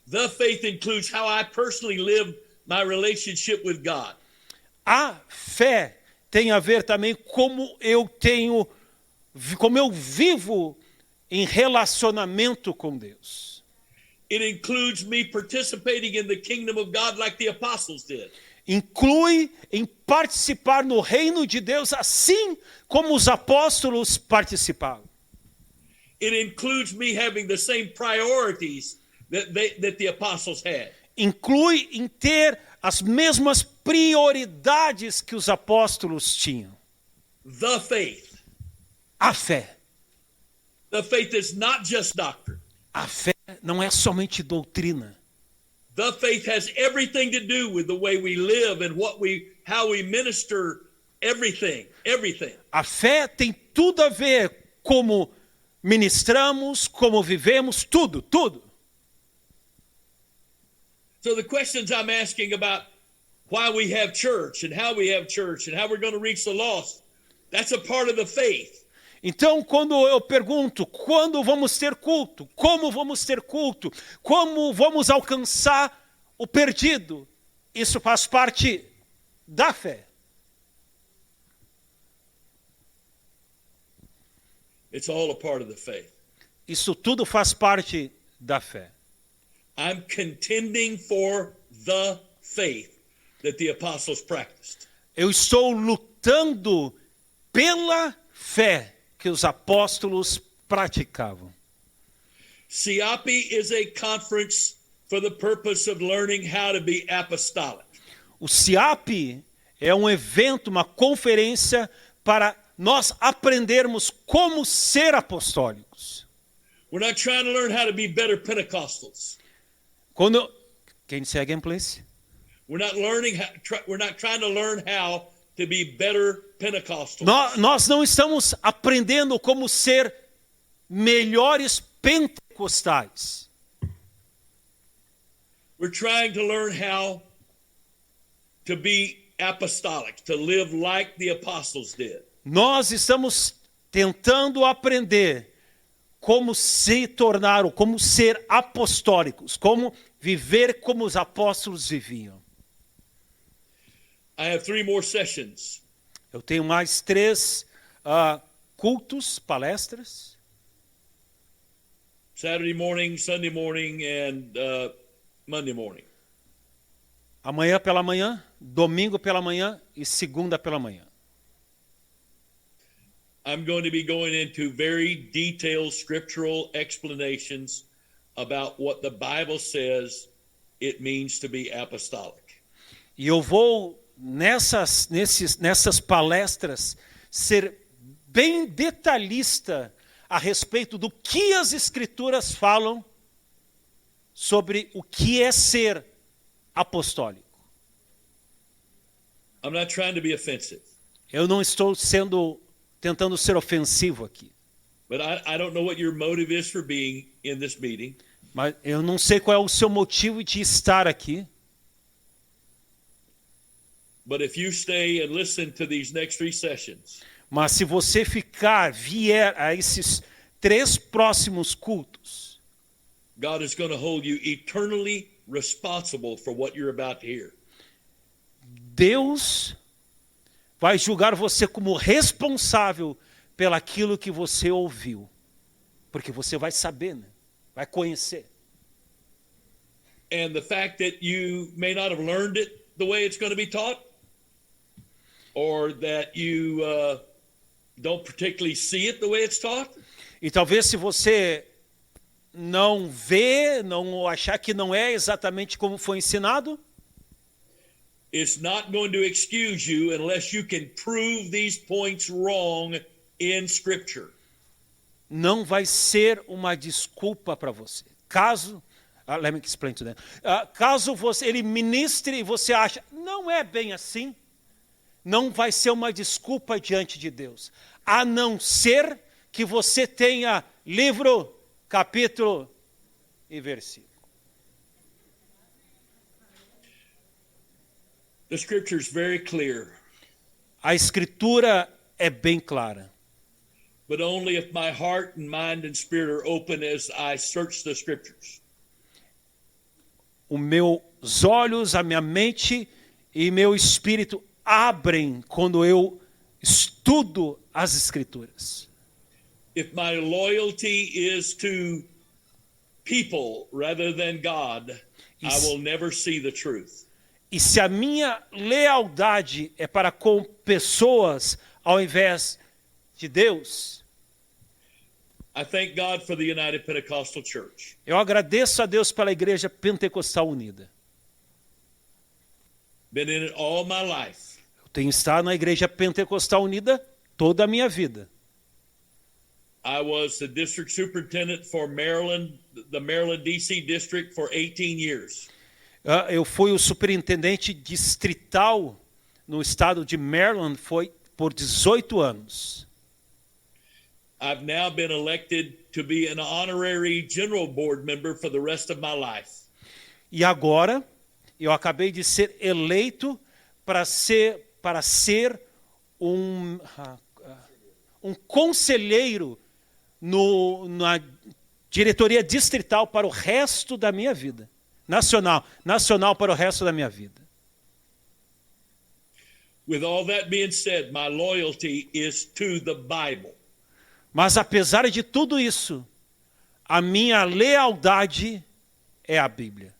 The faith includes how I personally live my relationship with God. A fé tem a ver também como eu vivo em relacionamento com Deus. It includes me participating in the kingdom of God like the apostles did. Inclui em participar no reino de Deus assim como os apóstolos participaram. It includes me having the same priorities that the apostles had. Inclui em ter as mesmas prioridades que os apóstolos tinham. The faith. A fé. The faith is not just doctrine. A fé não é somente doutrina. The faith has everything to do with the way we live and how we minister everything. A fé tem tudo a ver como ministramos, como vivemos, tudo. So the questions I'm asking about why we have church and how we have church and how we're going to reach the lost, that's a part of the faith. Então, quando eu pergunto quando vamos ter culto, como vamos ter culto, como vamos alcançar o perdido, isso faz parte da fé. It's all a part of the faith. Isso tudo faz parte da fé. I'm contending for the faith that the apostles practiced. Eu estou lutando pela fé que os apóstolos praticavam. CIAPE is a conference for the purpose of learning how to be apostolic. O CIAPE é um evento, uma conferência para nós aprendermos como ser apostólicos. We're not trying to learn how to be better Pentecostals. Can you say again, please? We're not trying to learn how to be better Pentecostals. Nós não estamos aprendendo como ser melhores pentecostais. We're trying to learn how to be apostolic, to live like the apostles did. Nós estamos tentando aprender como se tornar, ou como ser apostólicos, como viver como os apóstolos viviam. I have 3 more sessions. Eu tenho mais 3 cultos, palestras. Saturday morning, Sunday morning, and Monday morning. Amanhã pela manhã, domingo pela manhã e segunda pela manhã. I'm going to be going into very detailed scriptural explanations about what the Bible says it means to be apostolic. E eu vou nessas palestras ser bem detalhista a respeito do que as Escrituras falam sobre o que é ser apostólico. I'm not trying to be offensive. Eu não estou tentando ser ofensivo aqui. But I don't know what your motive is for being in this meeting. Mas eu não sei qual é o seu motivo de estar aqui. But if you stay and listen to these next 3 sessions, Mas se você vier a esses 3 próximos cultos, God is going to hold you eternally responsible for what you're about to hear. Deus vai julgar você como responsável pelaquilo que você ouviu. Porque você vai saber, né? Vai conhecer. And the fact that you may not have learned it the way it's going to be taught, or that you don't particularly see it the way it's taught, E talvez se você não vê, não achar que não é exatamente como foi ensinado, it's not going to excuse you unless you can prove these points wrong in Scripture. não vai ser uma desculpa para você. Caso, let me explain to them. Caso ele ministre e você acha, não é bem assim, não vai ser uma desculpa diante de Deus. A não ser que você tenha livro, capítulo e versículo. The Scripture is very clear, A Escritura é bem clara. but only if my heart and mind and spirit are open as I search the Scriptures. Os meus olhos, a minha mente e meu espírito abrem quando eu estudo as Escrituras. if my loyalty is to people rather than God, I will never see the truth. E se a minha lealdade é para com pessoas ao invés de Deus, I thank God for the United Pentecostal Church. eu agradeço a Deus pela Igreja Pentecostal Unida. Been in it all my life. Eu tenho estado na Igreja Pentecostal Unida toda a minha vida. I was the district superintendent for Maryland, the Maryland DC district for 18 years. Eu fui o superintendente distrital no estado de Maryland foi por 18 anos. I've now been elected to be an honorary general board member for the rest of my life. E agora eu acabei de ser eleito para ser um conselheiro na diretoria distrital para o resto da minha vida. Nacional para o resto da minha vida. With all that being said, my loyalty is to the Bible. Mas apesar de tudo isso, a minha lealdade é a Bíblia.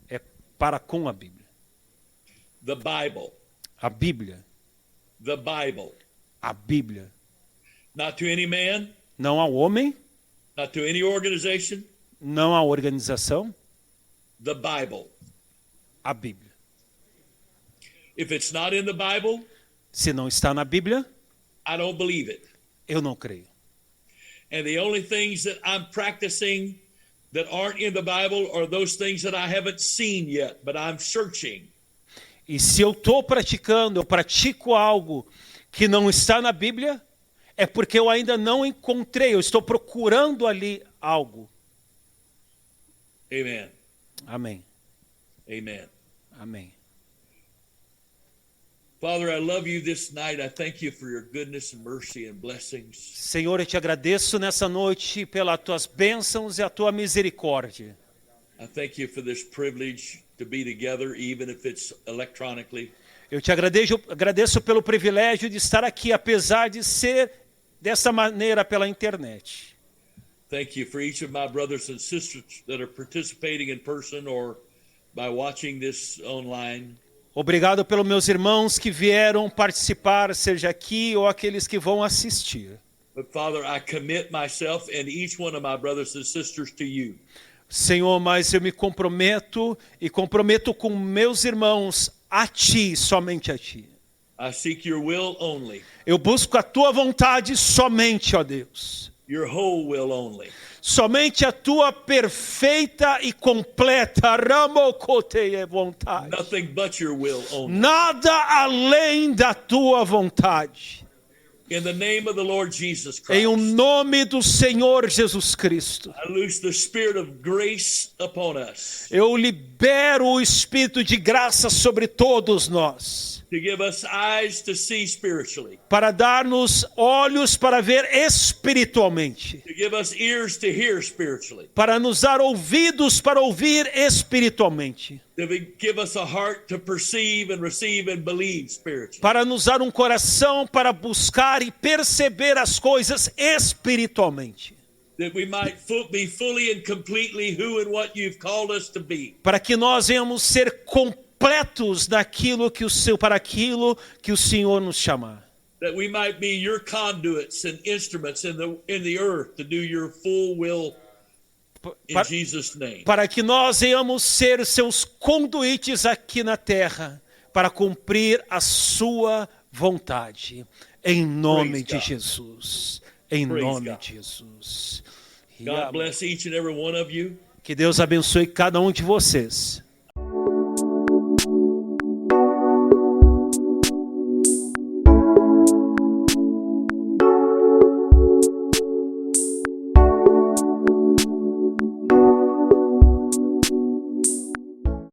É para com a Bíblia. The Bible. A Bíblia. The Bible. A Bíblia. Not to any man, Não ao homem, not to any organization. não à organização, The Bible. a Bíblia. If it's not in the Bible, Se não está na Bíblia, I don't believe it. eu não creio. And the only things that I'm practicing that aren't in the Bible are those things that I haven't seen yet, but I'm searching. E se eu estou praticando, eu pratico algo que não está na Bíblia, é porque eu ainda não encontrei, eu estou procurando ali algo. Amen. Amém. Amen. Amém. Father, I love you this night. I thank you for your goodness and mercy and blessings. Senhor, eu te agradeço nessa noite pelas tuas bênçãos e a tua misericórdia. I thank you for this privilege to be together, even if it's electronically. Eu te agradeço pelo privilégio de estar aqui, apesar de ser dessa maneira pela internet. Thank you for each of my brothers and sisters that are participating in person or by watching this online. Obrigado pelos meus irmãos que vieram participar, seja aqui ou aqueles que vão assistir. But Father, I commit myself and each one of my brothers and sisters to you. Senhor, mas eu me comprometo e comprometo com meus irmãos a ti, somente a ti. I seek your will only, Eu busco a tua vontade somente, ó Deus. your whole will only. Somente a tua perfeita e completa ramocoteia vontade. Nothing but your will only. Nada além da tua vontade. In the name of the Lord Jesus Em o Christ, nome do Senhor Jesus Cristo. I loose the spirit of grace upon us Eu libero o Espírito de graça sobre todos nós. to give us eyes to see spiritually, Para dar-nos olhos para ver espiritualmente. to give us ears to hear spiritually, Para nos dar ouvidos para ouvir espiritualmente. to give us a heart to perceive and receive and believe spiritually. Para nos dar um coração para buscar e perceber as coisas espiritualmente. That we might be fully and completely who and what you've called us to be. Para que nós venhamos ser completos daquilo que para aquilo que o Senhor nos chamar. That we might be your conduits and instruments in the earth to do your full will in Para, Jesus' name. para que nós venhamos ser seus conduítes aqui na terra para cumprir a sua vontade. Em nome de Jesus. Em nome de Jesus. God bless each and every one of you. Que Deus abençoe cada um de vocês.